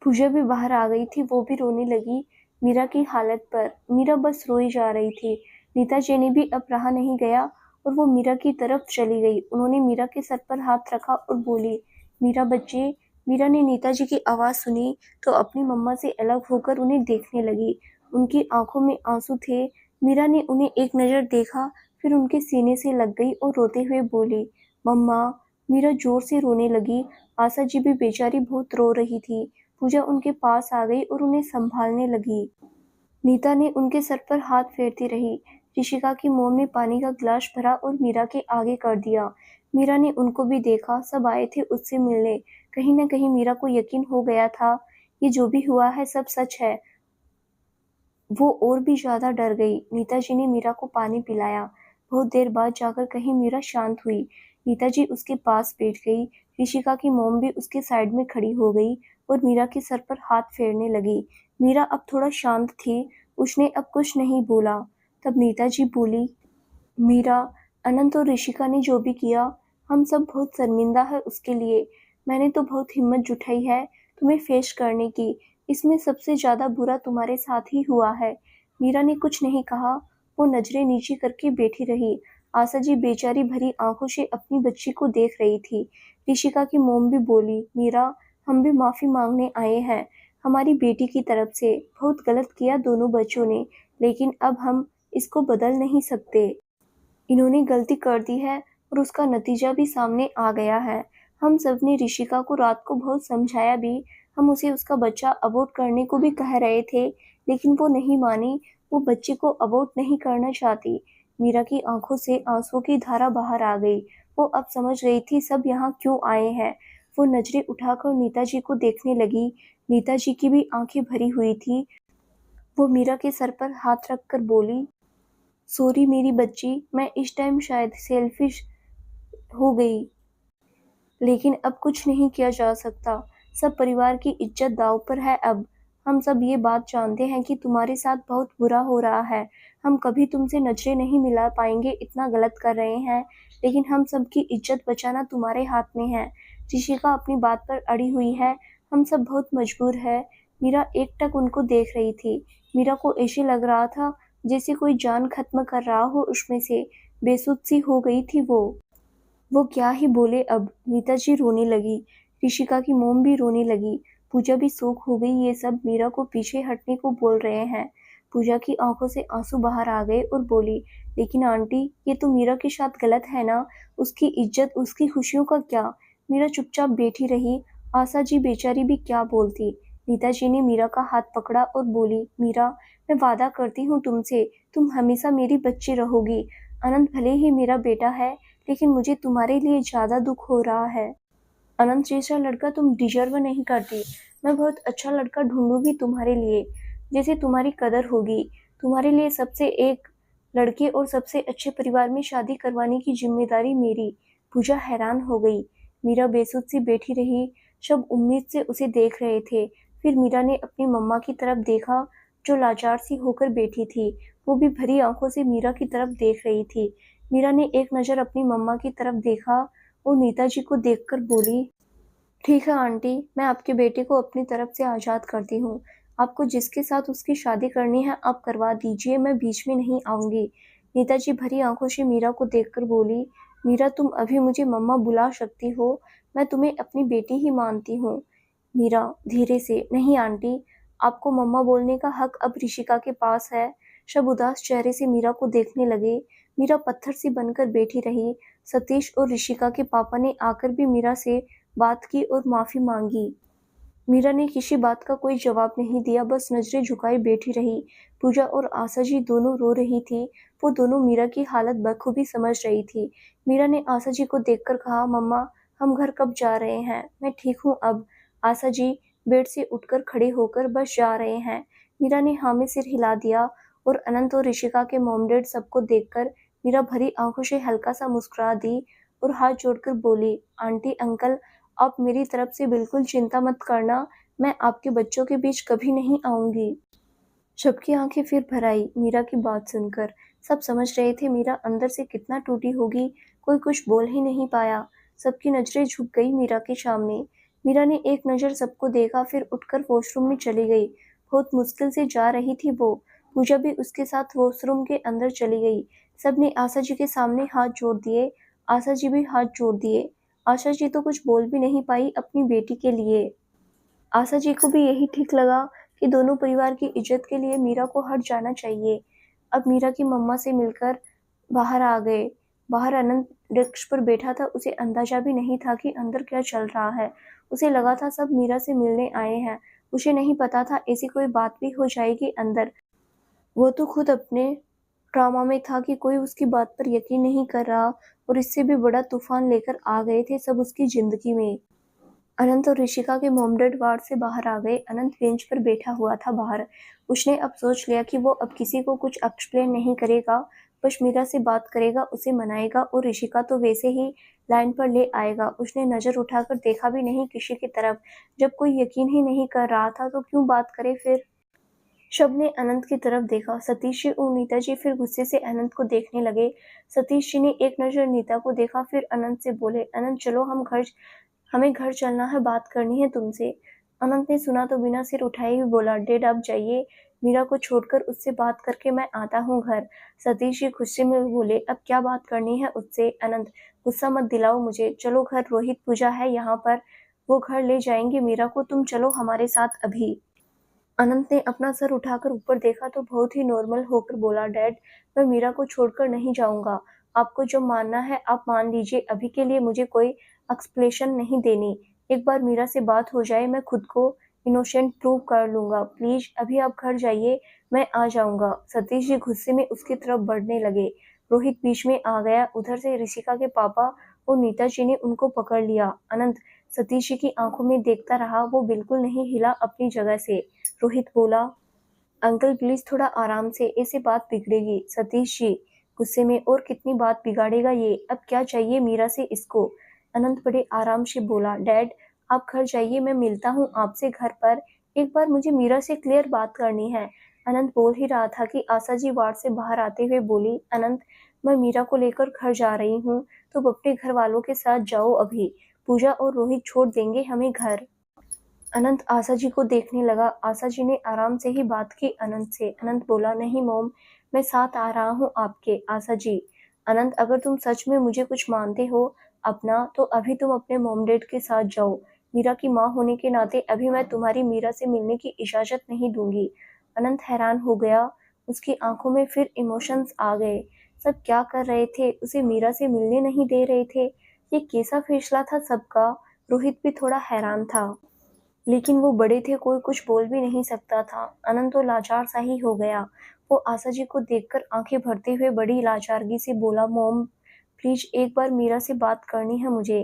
पूजा भी बाहर आ गई थी, वो भी रोने लगी मीरा की हालत पर। मीरा बस रोई जा रही थी। नीता जी ने भी अब रहा नहीं गया और वो मीरा की तरफ चली गई। उन्होंने मीरा के सर पर हाथ रखा और बोली, मीरा बच्चे। मीरा ने नेताजी की आवाज़ सुनी तो अपनी मम्मा से अलग होकर उन्हें देखने लगी। उनकी आंखों में आंसू थे। मीरा ने उन्हें एक नज़र देखा, फिर उनके सीने से लग गई और रोते हुए बोली, मम्मा। मीरा जोर से रोने लगी। आशा जी भी बेचारी बहुत रो रही थी। पूजा उनके पास आ गई और उन्हें संभालने लगी। नीता ने उनके सर पर हाथ फेरती रही। ऋषिका की मोम ने पानी का गिलास भरा और मीरा के आगे कर दिया। मीरा ने उनको भी देखा। सब आए थे उससे मिलने। कहीं न कहीं मीरा को यकीन हो गया था, ये जो भी हुआ है सब सच है। वो और भी ज़्यादा डर गई। नीता जी ने मीरा को पानी पिलाया। बहुत देर बाद जाकर कहीं मीरा शांत हुई। नीता जी उसके पास बैठ गई। ऋषिका की मोम भी उसके साइड में खड़ी हो गई और मीरा के सर पर हाथ फेरने लगी। मीरा अब थोड़ा शांत थी। उसने अब कुछ नहीं बोला। तब नीता जी बोली, मीरा, अनंत और ऋषिका ने जो भी किया, हम सब बहुत शर्मिंदा है उसके लिए। मैंने तो बहुत हिम्मत जुटाई है तुम्हें फेस करने की। इसमें सबसे ज़्यादा बुरा तुम्हारे साथ ही हुआ है। मीरा ने कुछ नहीं कहा। वो नजरें नीची करके बैठी रही। आशा जी बेचारी भरी आंखों से अपनी बच्ची को देख रही थी। ऋषिका की मोम भी बोली, मीरा, हम भी माफ़ी मांगने आए हैं हमारी बेटी की तरफ से। बहुत गलत किया दोनों बच्चों ने, लेकिन अब हम इसको बदल नहीं सकते। इन्होंने गलती कर दी है और उसका नतीजा भी सामने आ गया है। हम सब ने ऋषिका को रात को बहुत समझाया भी। हम उसे उसका बच्चा अबॉर्ट करने को भी कह रहे थे, लेकिन वो नहीं मानी। वो बच्चे को अबॉर्ट नहीं करना चाहती। मीरा की आंखों से आंसुओं की धारा बाहर आ गई। वो अब समझ गई थी सब यहाँ क्यों आए हैं। वो नजरें उठाकर नीता जी को देखने लगी। नीता जी की भी आंखें भरी हुई थी। वो मीरा के सर पर हाथ रखकर बोली, सॉरी मेरी बच्ची, मैं इस टाइम शायद सेल्फिश हो गई, लेकिन अब कुछ नहीं किया जा सकता। सब परिवार की इज्जत दांव पर है अब। हम सब ये बात जानते हैं कि तुम्हारे साथ बहुत बुरा हो रहा है। हम कभी तुमसे नजरें नहीं मिला पाएंगे, इतना गलत कर रहे हैं, लेकिन हम सब की इज्जत बचाना तुम्हारे हाथ में है। ऋषिका अपनी बात पर अड़ी हुई है। हम सब बहुत मजबूर है। मीरा एकटक उनको देख रही थी। मीरा को ऐसे लग रहा था जैसे कोई जान खत्म कर रहा हो उसमें से। बेसुध सी हो गई थी वो क्या ही बोले अब। नीता जी रोने लगी। ऋषिका की मोम भी रोने लगी। पूजा भी शोक हो गई। ये सब मीरा को पीछे हटने को बोल रहे हैं। पूजा की आंखों से आंसू बाहर आ गए और बोली, लेकिन आंटी, ये तो मीरा के साथ गलत है ना। उसकी इज्जत, उसकी खुशियों का क्या। मीरा चुपचाप बैठी रही। आशा जी बेचारी भी क्या बोलती। नीता जी ने मीरा का हाथ पकड़ा और बोली, मीरा, मैं वादा करती हूँ तुमसे, तुम हमेशा मेरी बच्ची रहोगी। अनंत भले ही मेरा बेटा है, लेकिन मुझे तुम्हारे लिए ज़्यादा दुख हो रहा है। अनंत जैसा लड़का तुम डिजर्व नहीं करती। मैं बहुत अच्छा लड़का ढूंढूंगी तुम्हारे लिए, जैसे तुम्हारी कदर होगी। तुम्हारे लिए सबसे एक लड़के और सबसे अच्छे परिवार में शादी करवाने की जिम्मेदारी मेरी। पूजा हैरान हो गई। मीरा बेसुध सी बैठी रही। सब उम्मीद से उसे देख रहे थे। फिर मीरा ने अपनी मम्मा की तरफ देखा, जो लाचार सी होकर बैठी थी। वो भी भरी आंखों से मीरा की तरफ देख रही थी। मीरा ने एक नज़र अपनी मम्मा की तरफ देखा और नीता जी को देखकर बोली, ठीक है आंटी, मैं आपके बेटे को अपनी तरफ से आज़ाद करती हूँ। आपको जिसके साथ उसकी शादी करनी है आप करवा दीजिए, मैं बीच में नहीं आऊँगी। नीता जी भरी आंखों से मीरा को देखकर बोली, मीरा, तुम अभी मुझे मम्मा बुला सकती हो। मैं तुम्हें अपनी बेटी ही मानती हूँ। मीरा धीरे से, नहीं आंटी, आपको मम्मा बोलने का हक अब ऋषिका के पास है। सब उदास चेहरे से मीरा को देखने लगे। मीरा पत्थर सी बनकर बैठी रही। सतीश और ऋषिका के पापा ने आकर भी मीरा से बात की और माफ़ी मांगी। मीरा ने किसी बात का कोई जवाब नहीं दिया, बस नजरें झुकाई बैठी रही। पूजा और आशा जी दोनों रो रही थी। वो दोनों मीरा की हालत बखूबी समझ रही थी। मीरा ने आशा जी को देखकर कहा, मम्मा, हम घर कब जा रहे हैं। मैं ठीक हूँ अब। आशा जी बेड से उठकर खड़े होकर, बस जा रहे हैं। मीरा ने हाँ में सिर हिला दिया और अनंत और ऋषिका के मॉम डैड सबको देखकर मीरा भरी आंखों से हल्का सा मुस्कुरा दी और हाथ जोड़कर बोली, आंटी, अंकल, आप मेरी तरफ से बिल्कुल चिंता मत करना। मैं आपके बच्चों के बीच कभी नहीं आऊंगी। सबकी आंखें फिर भर आई मीरा की बात सुनकर। सब समझ रहे थे मीरा अंदर से कितना टूटी होगी। कोई कुछ बोल ही नहीं पाया। सबकी नजरें झुक गई मीरा के सामने। मीरा ने एक नज़र सबको देखा, फिर उठकर वॉशरूम में चली गई। बहुत मुश्किल से जा रही थी वो। पूजा भी उसके साथ वॉशरूम के अंदर चली गई, सबने आशा जी के सामने हाथ जोड़ दिए। आशा जी भी हाथ जोड़ दिए। आशा जी तो कुछ बोल भी नहीं पाई अपनी बेटी के लिए। आशा जी को भी यही ठीक लगा कि दोनों परिवार की इज्जत के लिए मीरा को हट जाना चाहिए। अब मीरा की मम्मा से मिलकर बाहर आ गए। बाहर अनंत डेस्क पर बैठा था, उसे अंदाजा भी नहीं था कि अंदर क्या चल रहा है। उसे लगा था सब मीरा से मिलने आए हैं। उसे नहीं पता था ऐसी कोई बात भी हो जाएगी अंदर। वो तो खुद अपने ट्रॉमा में था कि कोई उसकी बात पर यकीन नहीं कर रहा और इससे भी बड़ा तूफान लेकर आ गए थे सब उसकी जिंदगी में। अनंत और ऋषिका के मॉम डैड वार्ड से बाहर आ गए। अनंत बेंच पर बैठा हुआ था बाहर। उसने अब सोच लिया कि वो अब किसी को कुछ एक्सप्लेन नहीं करेगा, बस मीरा से बात करेगा, उसे मनाएगा और ऋषिका तो वैसे ही लाइन पर ले आएगा। उसने नजर उठाकर देखा भी नहीं किसी की तरफ। जब कोई यकीन ही नहीं कर रहा था तो क्यों बात करे फिर। सबने अनंत की तरफ देखा। सतीश जी और नीता जी फिर गुस्से से अनंत को देखने लगे। सतीश जी ने एक नजर नीता को देखा, फिर अनंत से बोले, अनंत चलो हमें घर चलना है, बात करनी है तुमसे। अनंत ने सुना तो बिना सिर उठाए ही बोला, डैड आप जाइए, मीरा को छोड़कर उससे बात करके मैं आता हूँ घर। सतीश जी गुस्से में बोले, अब क्या बात करनी है उससे। अनंत गुस्सा मत दिलाओ मुझे, चलो घर, रोहित पूजा है यहाँ पर, वो घर ले जाएंगे मीरा को, तुम चलो हमारे साथ अभी। अनंत ने अपना सर उठाकर ऊपर देखा तो बहुत ही नॉर्मल होकर बोला, डैड मैं मीरा को छोड़कर नहीं जाऊंगा। आपको जो मानना है आप मान लीजिए, अभी के लिए मुझे कोई एक्सप्लेनेशन नहीं देनी। एक बार मीरा से बात हो जाए मैं खुद को इनोसेंट प्रूव कर लूंगा। प्लीज अभी आप घर जाइए, मैं आ जाऊंगा। सतीश जी गुस्से में उसकी तरफ बढ़ने लगे। रोहित बीच में आ गया। उधर से ऋषिका के पापा और नीता जी ने उनको पकड़ लिया। अनंत सतीश जी की आंखों में देखता रहा, वो बिल्कुल नहीं हिला अपनी जगह से। रोहित बोला, अंकल प्लीज थोड़ा आराम से, ऐसे बात बिगड़ेगी। सतीश जी गुस्से में, और कितनी बात बिगाड़ेगा ये, अब क्या चाहिए मीरा से इसको। अनंत बड़े आराम से बोला, डैड आप घर जाइए, मैं मिलता हूँ आपसे घर पर, एक बार मुझे मीरा से क्लियर बात करनी है। अनंत बोल ही रहा था कि आशा जी वार्ड से बाहर आते हुए बोली, अनंत मैं मीरा को लेकर घर जा रही हूँ, तुम अपने घर वालों के साथ जाओ अभी, पूजा और रोहित छोड़ देंगे हमें घर। अनंत आशा जी को देखने लगा। आशा जी ने आराम से ही बात की अनंत से। अनंत बोला, नहीं मॉम, मैं साथ आ रहा हूँ आपके। आशा जी, अनंत अगर तुम सच में मुझे कुछ मानते हो अपना, तो अभी तुम अपने मॉम डैड के साथ जाओ। मीरा की माँ होने के नाते अभी मैं तुम्हारी मीरा से मिलने की इजाजत नहीं दूंगी। अनंत हैरान हो गया। उसकी आंखों में फिर इमोशंस आ गए। सब क्या कर रहे थे, उसे मीरा से मिलने नहीं दे रहे थे। ये कैसा फैसला था सबका। रोहित भी थोड़ा हैरान था, लेकिन वो बड़े थे, कोई कुछ बोल भी नहीं सकता था। अनंत तो लाचार सा ही हो गया। वो आशा जी को देखकर आंखें भरते हुए बड़ी लाचारगी से बोला, मॉम प्लीज एक बार मीरा से बात करनी है मुझे,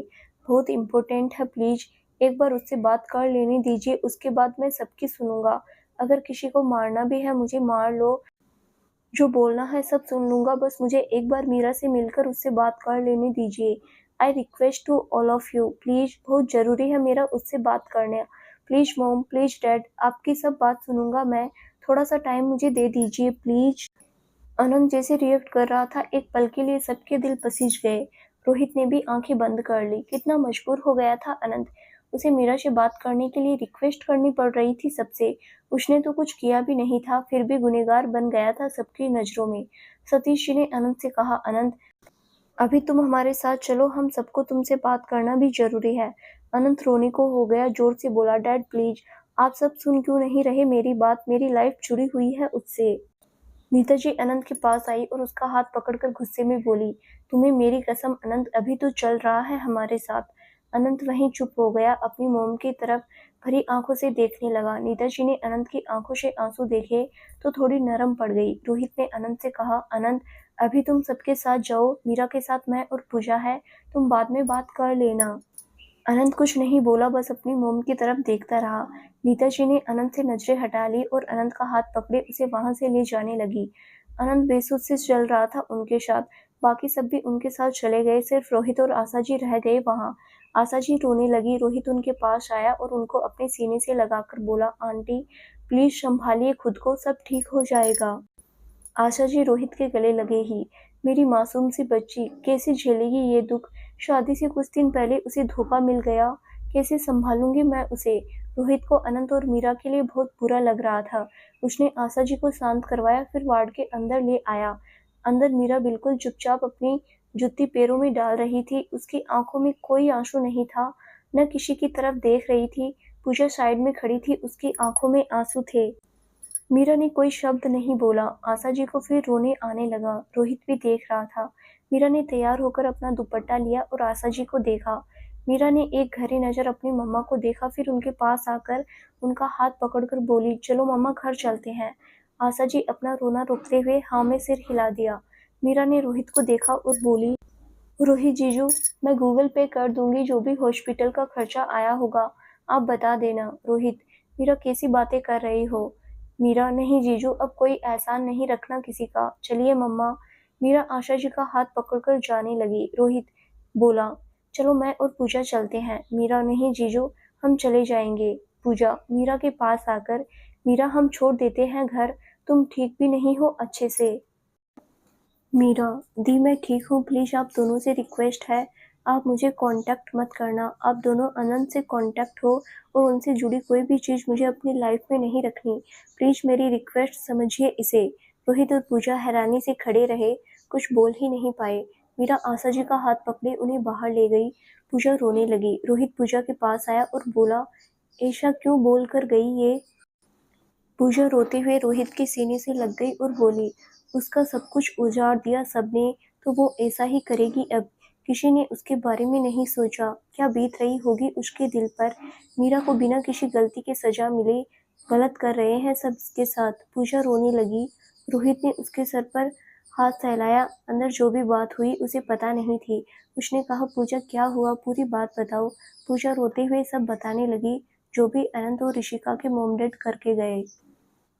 बहुत इम्पोर्टेंट है, प्लीज एक बार उससे बात कर लेने दीजिए, उसके बाद मैं सबकी सुनूंगा। अगर किसी को मारना भी है मुझे मार लो, जो बोलना है सब सुन लूंगा, बस मुझे एक बार मीरा से मिलकर उससे बात कर लेने दीजिए। I request to all of you, please बहुत जरूरी है मेरा उससे बात करना। प्लीज मॉम, प्लीज डैड, आपकी सब बात सुनूंगा मैं, थोड़ा सा टाइम मुझे दे दीजिए प्लीज। अनंत जैसे रिएक्ट कर रहा था, एक पल के लिए सबके दिल पसीज गए। रोहित ने भी आंखें बंद कर ली। कितना मजबूर हो गया था अनंत। उसे मीरा से बात करने के लिए रिक्वेस्ट करनी पड़ रही थी सबसे। उसने तो कुछ किया भी नहीं था, फिर भी गुनहगार बन गया था सबकी नजरों में। सतीश जी ने अनंत से कहा, अनंत अभी तुम हमारे साथ चलो, हम सबको तुमसे बात करना भी जरूरी है। अनंत रोने को हो गया, जोर से बोला, डैड प्लीज आप सब सुन क्यों नहीं रहे मेरी बात, मेरी लाइफ जुड़ी हुई है उससे। नीता जी अनंत के पास आई और उसका हाथ पकड़कर गुस्से में बोली, तुम्हें मेरी कसम अनंत, अभी तो चल रहा है हमारे साथ। अनंत वहीं चुप हो गया, अपनी मोम की तरफ भरी आंखों से देखने लगा। नीता जी ने अनंत की आंखों से आंसू देखे तो थोड़ी नरम पड़ गई। रोहित ने अनंत से कहा, अनंत अभी तुम सबके साथ जाओ, मीरा के साथ मैं और पूजा है, तुम बाद में बात कर लेना। अनंत कुछ नहीं बोला, बस अपनी मोम की तरफ देखता रहा। नीता जी ने अनंत से नजरें हटा ली और अनंत का हाथ पकड़े उसे वहां से ले जाने लगी। अनंत बेसुध से चल रहा था उनके साथ। बाकी सब भी उनके साथ चले गए, सिर्फ रोहित और आशा जी रह गए वहां। आशा जी रोने लगी। रोहित उनके पास आया और उनको अपने सीने से लगाकर बोला, आंटी प्लीज संभालिए खुद को, सब ठीक हो जाएगा। आशा जी रोहित के गले लगे ही, मेरी मासूम सी बच्ची कैसे झेलेगी ये दुख, शादी से कुछ दिन पहले उसे धोखा मिल गया, कैसे संभालूंगी मैं उसे। रोहित को अनंत और मीरा के लिए बहुत बुरा लग रहा था। उसने आशा जी को शांत करवाया, फिर वार्ड के अंदर ले आया। अंदर मीरा बिल्कुल चुपचाप अपनी जुत्ती पैरों में डाल रही थी। उसकी आंखों में कोई आंसू नहीं था, न किसी की तरफ देख रही थी। पूजा साइड में खड़ी थी, उसकी आंखों में आंसू थे। मीरा ने कोई शब्द नहीं बोला। आशा जी को फिर रोने आने लगा। रोहित भी देख रहा था। मीरा ने तैयार होकर अपना दुपट्टा लिया और आशा जी को देखा। मीरा ने एक गहरी नज़र अपनी मम्मा को देखा, फिर उनके पास आकर उनका हाथ पकड़कर बोली, चलो मम्मा घर चलते हैं। आशा जी अपना रोना रोकते हुए हाँ में सिर हिला दिया। मीरा ने रोहित को देखा और बोली, रोहित जीजू, मैं गूगल पे कर दूंगी, जो भी हॉस्पिटल का खर्चा आया होगा आप बता देना। रोहित, मीरा कैसी बातें कर रही हो। मीरा, नहीं जीजू, अब कोई एहसान नहीं रखना किसी का, चलिए मम्मा। मीरा आशा जी का हाथ पकड़कर जाने लगी। रोहित बोला, चलो मैं और पूजा चलते हैं। मीरा, नहीं जीजू, हम चले जाएंगे। पूजा मीरा के पास आकर, मीरा हम छोड़ देते हैं घर, तुम ठीक भी नहीं हो अच्छे से। मीरा, दी मैं ठीक हूँ, प्लीज़ आप दोनों से रिक्वेस्ट है, आप मुझे कांटेक्ट मत करना। आप दोनों अनंत से कांटेक्ट हो और उनसे जुड़ी कोई भी चीज़ मुझे अपनी लाइफ में नहीं रखनी। प्लीज़ मेरी रिक्वेस्ट समझिए इसे। रोहित और पूजा हैरानी से खड़े रहे, कुछ बोल ही नहीं पाए। मीरा आशा जी का हाथ पकड़े उन्हें बाहर ले गई। पूजा रोने लगी। रोहित पूजा के पास आया और बोला, ऐसा क्यों बोल कर गई ये। पूजा रोते हुए रोहित के सीने से लग गई और बोली, उसका सब कुछ उजाड़ दिया सबने, तो वो ऐसा ही करेगी अब। किसी ने उसके बारे में नहीं सोचा, क्या बीत रही होगी उसके दिल पर। मीरा को बिना किसी गलती के सजा मिले, गलत कर रहे हैं सब इसके साथ। पूजा रोने लगी। रोहित ने उसके सर पर हाथ सहलाया। अंदर जो भी बात हुई उसे पता नहीं थी। उसने कहा, पूजा क्या हुआ, पूरी बात बताओ। पूजा रोते हुए सब बताने लगी, जो भी अनंत और ऋषिका के मोम डैड करके गए।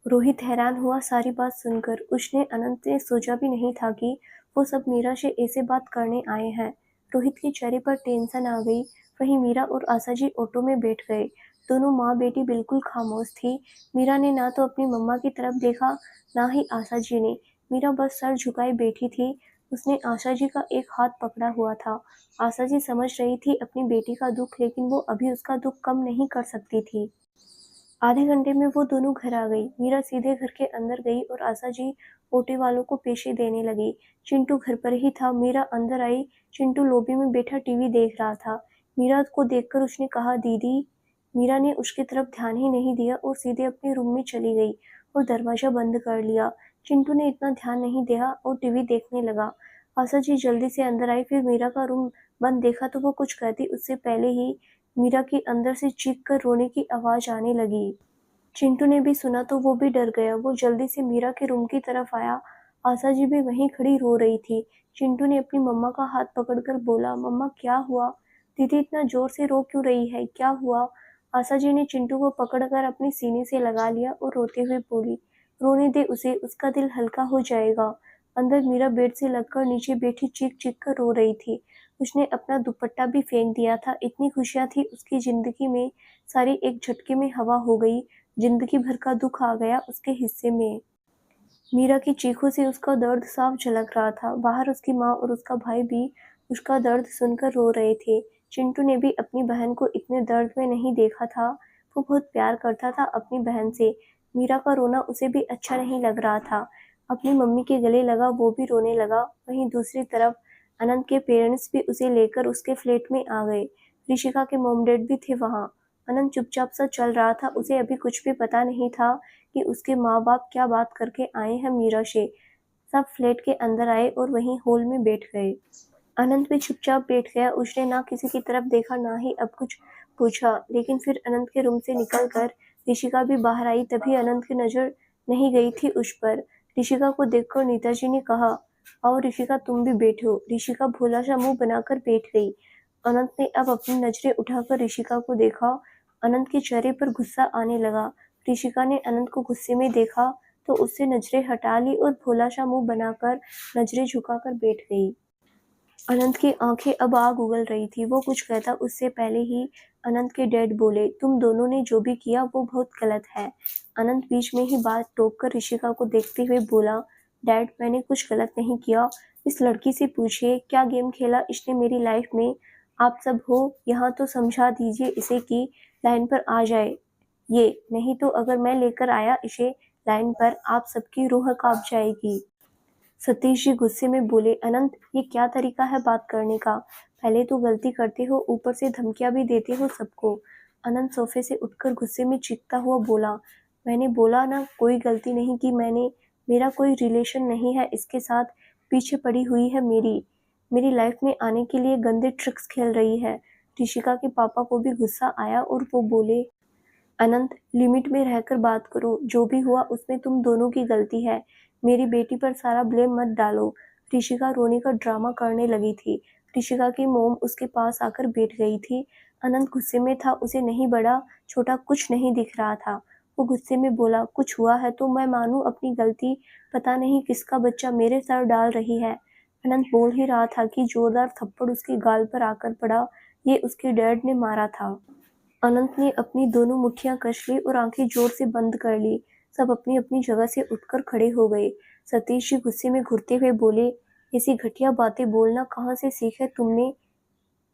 रोहित हैरान हुआ सारी बात सुनकर। उसने अनंत ने सोचा भी नहीं था कि वो सब मीरा से ऐसे बात करने आए हैं। रोहित के चेहरे पर टेंशन आ गई। वहीं मीरा और आशा जी ऑटो में बैठ गए। दोनों माँ बेटी बिल्कुल खामोश थी। मीरा ने ना तो अपनी मम्मा की तरफ देखा, ना ही आशा जी ने। मीरा बस सर झुकाए बैठी थी। उसने आशा जी का एक हाथ पकड़ा हुआ था। आशा जी समझ रही थी अपनी बेटी का दुख, लेकिन वो अभी उसका दुख कम नहीं कर सकती थी। आधे घंटे में वो दोनों घर आ गई। मीरा सीधे घर के अंदर गई और आशा जी ऑटो वालों को पैसे देने लगी। चिंटू घर पर ही था। मीरा अंदर आई। चिंटू लॉबी में बैठा टीवी देख रहा था। मीरा को देखकर उसने कहा, दीदी। मीरा ने उसकी तरफ ध्यान ही नहीं दिया और सीधे अपने रूम में चली गई और दरवाजा बंद कर लिया। चिंटू ने इतना ध्यान नहीं दिया और टीवी देखने लगा। आशा जी जल्दी से अंदर आई। फिर मीरा का रूम बंद देखा तो वो कुछ कहती उससे पहले ही मीरा के अंदर से चीख कर रोने की आवाज आने लगी। चिंटू ने भी सुना तो वो भी डर गया। वो जल्दी से मीरा के रूम की तरफ आया। आशा जी भी वहीं खड़ी रो रही थी। चिंटू ने अपनी मम्मा का हाथ पकड़कर बोला, मम्मा क्या हुआ, दीदी इतना जोर से रो क्यों रही है, क्या हुआ। आशा जी ने चिंटू को पकड़कर अपने सीने से लगा लिया और रोते हुए बोली, रोने दे उसे, उसका दिल हल्का हो जाएगा। अंदर मीरा बेड से लगकर नीचे बैठी चीख चीख कर रो रही थी। उसने अपना दुपट्टा भी फेंक दिया था। इतनी खुशियां थी उसकी जिंदगी में, सारी एक झटके में हवा हो गई। जिंदगी भर का दुख आ गया उसके हिस्से में। मीरा की चीखों से उसका दर्द साफ झलक रहा था। बाहर उसकी माँ और उसका भाई भी उसका दर्द सुनकर रो रहे थे। चिंटू ने भी अपनी बहन को इतने दर्द में नहीं देखा था। वो बहुत प्यार करता था अपनी बहन से। मीरा का रोना उसे भी अच्छा नहीं लग रहा था। अपनी मम्मी के गले लगा, वो भी रोने लगा। वहीं दूसरी तरफ अनंत के पेरेंट्स भी उसे लेकर उसके फ्लैट में आ गए। ऋषिका के मॉम डैड भी थे वहाँ। अनंत चुपचाप सा चल रहा था। उसे अभी कुछ भी पता नहीं था कि उसके माँ बाप क्या बात करके आए हैं मीरा से। सब फ्लैट के अंदर आए और वहीं हॉल में बैठ गए। अनंत भी चुपचाप बैठ गया। उसने ना किसी की तरफ देखा, ना ही अब कुछ पूछा। लेकिन फिर अनंत के रूम से निकलकर ऋषिका भी बाहर आई, तभी अनंत की नजर नहीं गई थी उस पर। ऋषिका को देखकर नीताजी ने कहा, आओ ऋषिका तुम भी बैठो। ऋषिका भोला सा मुंह बनाकर बैठ गई। अनंत ने अब अपनी नजरें उठाकर ऋषिका को देखा। अनंत के चेहरे पर गुस्सा आने लगा। ऋषिका ने अनंत को गुस्से में देखा तो उससे नजरें हटा ली और भोला सा मुंह बनाकर नजरें झुकाकर बैठ गई। अनंत की आंखें अब आग उगल रही थी। वो कुछ कहता उससे पहले ही अनंत के डैड बोले, तुम दोनों ने जो भी किया वो बहुत गलत है। अनंत बीच में ही बात टोककर ऋषिका को देखते हुए बोला, डैड मैंने कुछ गलत नहीं किया। इस लड़की से पूछिए क्या गेम खेला इसने मेरी लाइफ में। आप सब हो यहाँ तो समझा दीजिए इसे कि लाइन पर आ जाए ये, नहीं तो अगर मैं लेकर आया इसे लाइन पर, आप सबकी रूह कांप जाएगी। सतीश जी गुस्से में बोले, अनंत ये क्या तरीका है बात करने का? पहले तो गलती करते हो, ऊपर से धमकियां भी देते हो सबको। अनंत सोफे से उठकर गुस्से में चीखता हुआ बोला, मैंने बोला ना कोई गलती नहीं की मैंने, मेरा कोई रिलेशन नहीं है इसके साथ, पीछे पड़ी हुई है मेरी लाइफ में आने के लिए गंदे ट्रिक्स खेल रही है। ऋषिका के पापा को भी गुस्सा आया और वो बोले, अनंत लिमिट में रहकर बात करो, जो भी हुआ उसमें तुम दोनों की गलती है, मेरी बेटी पर सारा ब्लेम मत डालो। ऋषिका रोने का ड्रामा करने लगी थी। ऋषिका की मोम उसके पास आकर बैठ गई थी। अनंत गुस्से में था, उसे नहीं बड़ा छोटा कुछ नहीं दिख रहा था। वो गुस्से में बोला, कुछ हुआ है तो मैं मानूं अपनी गलती, पता नहीं किसका बच्चा मेरे सर डाल रही है। अनंत बोल ही रहा था कि जोरदार थप्पड़ उसके गाल पर आकर पड़ा। ये उसके डैड ने मारा था। अनंत ने अपनी दोनों मुट्ठियां कस ली और आंखें जोर से बंद कर ली। सब अपनी अपनी जगह से उठकर खड़े हो गए। सतीश जी गुस्से में घुरते हुए बोले, ऐसी घटिया बातें बोलना कहाँ से सीखे तुमने?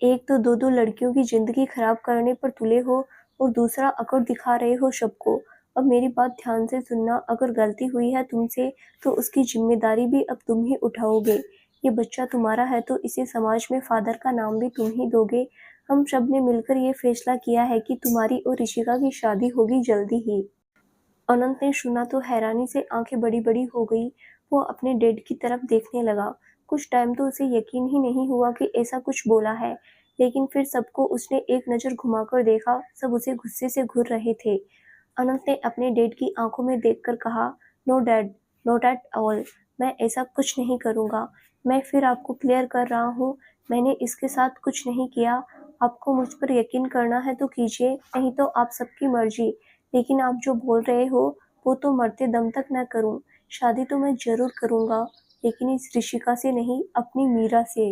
एक तो दो दो लड़कियों की जिंदगी खराब करने पर तुले हो और दूसरा अकड़ दिखा रहे हो सबको। अब मेरी बात ध्यान से सुनना, अगर गलती हुई है तुमसे तो उसकी जिम्मेदारी भी अब तुम ही उठाओगे। ये बच्चा तुम्हारा है तो इसे समाज में फादर का नाम भी तुम ही दोगे। हम सब ने मिलकर ये फैसला किया है कि तुम्हारी और ऋषिका की शादी होगी जल्दी ही। अनंत ने सुना तो हैरानी से आंखें बड़ी बड़ी हो गई। वो अपने डैड की तरफ देखने लगा। कुछ टाइम तो उसे यकीन ही नहीं हुआ कि ऐसा कुछ बोला है, लेकिन फिर सबको उसने एक नज़र घुमाकर देखा, सब उसे गुस्से से घूर रहे थे। अनंत ने अपने डैड की आंखों में देखकर कहा, no dad, not at all, मैं ऐसा कुछ नहीं करूँगा। मैं फिर आपको क्लियर कर रहा हूँ, मैंने इसके साथ कुछ नहीं किया। आपको मुझ पर यकीन करना है तो कीजिए, नहीं तो आप सबकी मर्जी। लेकिन आप जो बोल रहे हो वो तो मरते दम तक न करूँ। शादी तो मैं ज़रूर करूँगा, लेकिन इस ऋषिका से नहीं, अपनी मीरा से।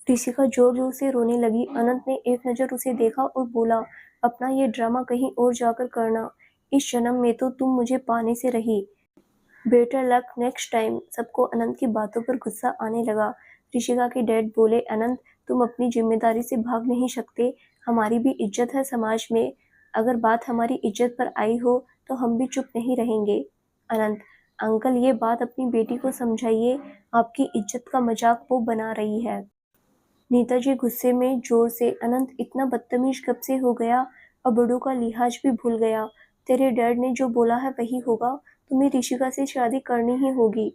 ऋषिका जोर-जोर से रोने लगी। अनंत ने एक नज़र उसे देखा और बोला, अपना ये ड्रामा कहीं और जाकर करना। इस जन्म में तो तुम मुझे पाने से रही। Better luck next time. सबको अनंत की बातों पर गुस्सा आने लगा। ऋषिका के डैड बोले, अनंत तुम अपनी जिम्मेदारी से भाग नहीं सकते, हमारी भी इज्जत है समाज में। अगर बात हमारी इज्जत पर आई हो तो हम भी चुप नहीं रहेंगे। अनंत, अंकल ये बात अपनी बेटी को समझाइए, आपकी इज्जत का मजाक वो बना रही है। नेताजी गुस्से में जोर से, अनंत इतना बदतमीज कब से हो गया, अब बड़ों का लिहाज भी भूल गया। तेरे डैड ने जो बोला है वही होगा, तुम्हें ऋषिका से शादी करनी ही होगी।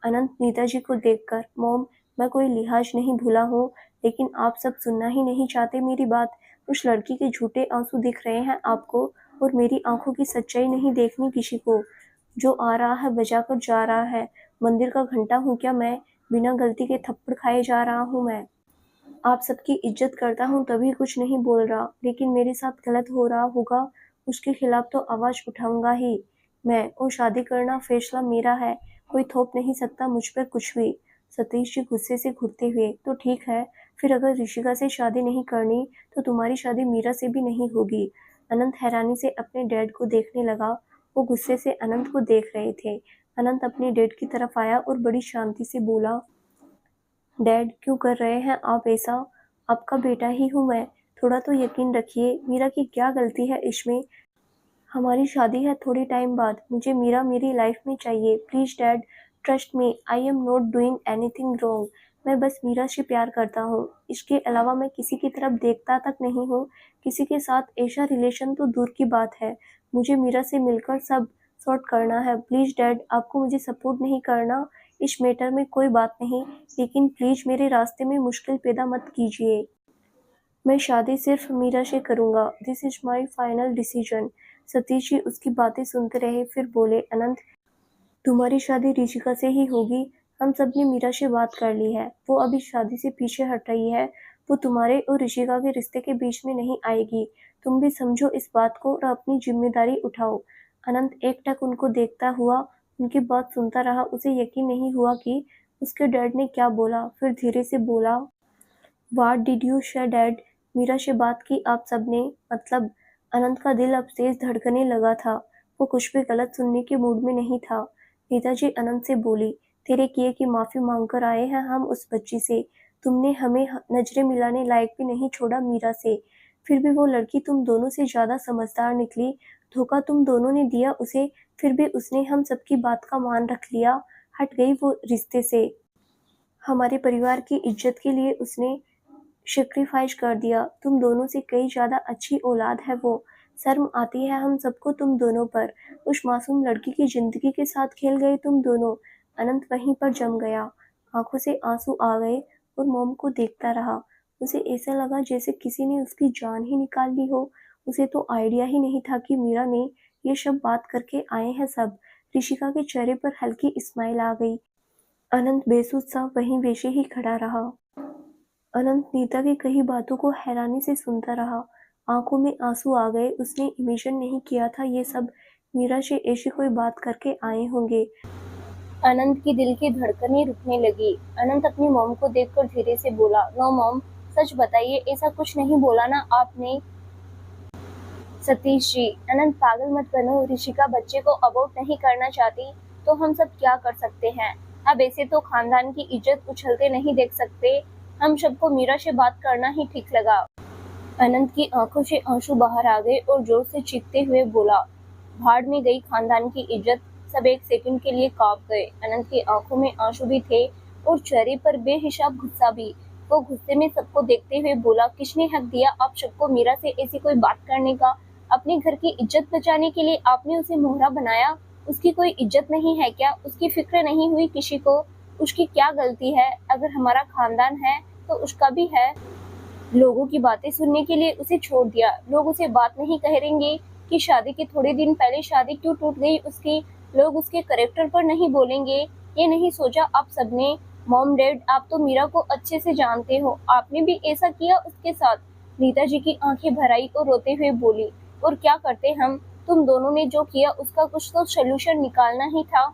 अनंत नेताजी को देखकर, मॉम मैं कोई लिहाज नहीं भूला हूँ, लेकिन आप सब सुनना ही नहीं चाहते मेरी बात। उस लड़की के झूठे आंसू दिख रहे हैं आपको, और मेरी आंखों की सच्चाई नहीं देखनी किसी को। जो आ रहा है बजाकर जा रहा है, मंदिर का घंटा हूँ क्या मैं? बिना गलती के थप्पड़ खाए जा रहा हूँ मैं। आप सबकी इज्जत करता हूँ तभी कुछ नहीं बोल रहा, लेकिन मेरे साथ गलत हो रहा होगा उसके खिलाफ तो आवाज़ उठाऊंगा ही मैं, और शादी करना फैसला मेरा है, कोई थोप नहीं सकता मुझ पर कुछ भी। सतीश जी गुस्से से घुरते हुए, तो ठीक है, फिर अगर ऋषिका से शादी नहीं करनी तो तुम्हारी शादी मीरा से भी नहीं होगी। अनंत हैरानी से अपने डैड को देखने लगा। वो गुस्से से अनंत को देख रहे थे। अनंत अपने डैड की तरफ आया और बड़ी शांति से बोला, डैड क्यों कर रहे हैं आप ऐसा? आपका बेटा ही हूँ मैं, थोड़ा तो यकीन रखिए, मीरा की क्या गलती है इसमें? हमारी शादी है थोड़ी टाइम बाद, मुझे मीरा मेरी लाइफ में चाहिए। Please dad, trust me, I am not doing anything wrong. मैं बस मीरा से प्यार करता हूँ, इसके अलावा मैं किसी की तरफ देखता तक नहीं हूँ। किसी के साथ ऐसा रिलेशन तो दूर की बात है, मुझे मीरा से मिलकर सब सॉर्ट करना है। प्लीज डैड, आपको मुझे सपोर्ट नहीं करना इस मैटर में कोई बात नहीं, लेकिन प्लीज मेरे रास्ते में मुश्किल पैदा मत कीजिए। मैं शादी सिर्फ मीरा से करूंगा, this is my final decision. Satish ji उसकी बातें सुनते रहे, फिर बोले, अनंत तुम्हारी शादी ऋषिका से ही होगी, हम सब ने मीरा से बात कर ली है, वो अभी शादी से पीछे हट रही है, वो तुम्हारे और ऋषिका के रिश्ते के बीच में नहीं आएगी। तुम भी समझो इस बात को और अपनी जिम्मेदारी उठाओ। अनंत एकटक उनको देखता हुआ उनकी बात सुनता रहा। उसे यकीन नहीं हुआ कि उसके डैड ने क्या बोला। फिर धीरे से बोला, व्हाट डिड यू से डैड? मीरा से बात की आप सबने? मतलब? अनंत का दिल अब तेज धड़कने लगा था। वो कुछ भी गलत सुनने के मूड में नहीं था। नेताजी अनंत से बोली, तेरे किए की माफी मांगकर आए हैं हम उस बच्ची से। तुमने हमें नजरें मिलाने लायक भी नहीं छोड़ा मीरा से। फिर भी वो लड़की तुम दोनों से ज्यादा समझदार निकली। धोखा तुम दोनों ने दिया उसे, फिर भी उसने हम सबकी बात का मान रख लिया। हट गई वो रिश्ते से। हमारे परिवार की इज्जत के लिए उसने सैक्रिफाइस कर दिया। तुम दोनों से कई ज़्यादा अच्छी औलाद है वो। शर्म आती है हम सबको तुम दोनों पर। उस मासूम लड़की की ज़िंदगी के साथ खेल गए तुम दोनों। अनंत वहीं पर जम गया। आंखों से आंसू आ गए और मॉम को देखता रहा। उसे ऐसा लगा जैसे किसी ने उसकी जान ही निकाल ली हो। उसे तो आइडिया ही नहीं था कि मीरा ने ये सब बात करके आए हैं सब। ऋषिका के चेहरे पर हल्की स्माइल आ गई। अनंत बेसुध सा वहीं वैसे ही खड़ा रहा। अनंत नीता की कही बातों को हैरानी से सुनता रहा। आंखों में आंसू आ गए। उसने इमेजिन नहीं किया था ये सब मीरा से ऐसी कोई बात करके आए होंगे। अनंत की दिल की धड़कनें रुकने लगी। अनंत अपनी मॉम को देखकर धीरे से बोला, नो मॉम, सच बताइए, ऐसा कुछ नहीं बोला ना आपने? सतीश जी, अनंत पागल मत बनो। ऋषिका बच्चे को अबॉर्ट नहीं करना चाहती तो हम सब क्या कर सकते हैं? अब ऐसे तो खानदान की इज्जत उछलते नहीं देख सकते। हम सबको मीरा से बात करना ही ठीक लगा। अनंत की आंखों से आंसू बाहर आ गए और जोर से चीखते हुए बोला, भाड़ में गई खानदान की इज्जत। सब एक सेकंड के लिए कांप गए। अनंत की आंखों में आंसू भी थे और चेहरे पर बेहिसाब गुस्सा भी। वो गुस्से में सबको देखते हुए बोला, किसने हक दिया आप सबको मीरा से ऐसी कोई बात करने का? अपने घर की इज्जत बचाने के लिए आपने उसे मोहरा बनाया। उसकी कोई इज्जत नहीं है क्या? उसकी फिक्र नहीं हुई किसी को? उसकी क्या गलती है? अगर हमारा खानदान है तो उसका भी है। लोगों की बातें सुनने के लिए उसे छोड़ दिया। लोग उसे बात नहीं कहेंगे कि शादी के थोड़े दिन पहले शादी क्यों टूट गई उसकी। लोग उसके करेक्टर पर नहीं बोलेंगे। ये नहीं सोचा आप सबने? मॉम डैड, आप तो मीरा को अच्छे से जानते हो। आपने भी ऐसा किया उसके साथ? नीता जी की आंखें भर आई और रोते हुए बोली, और क्या करते हम? तुम दोनों ने जो किया उसका कुछ तो सोल्यूशन निकालना ही था।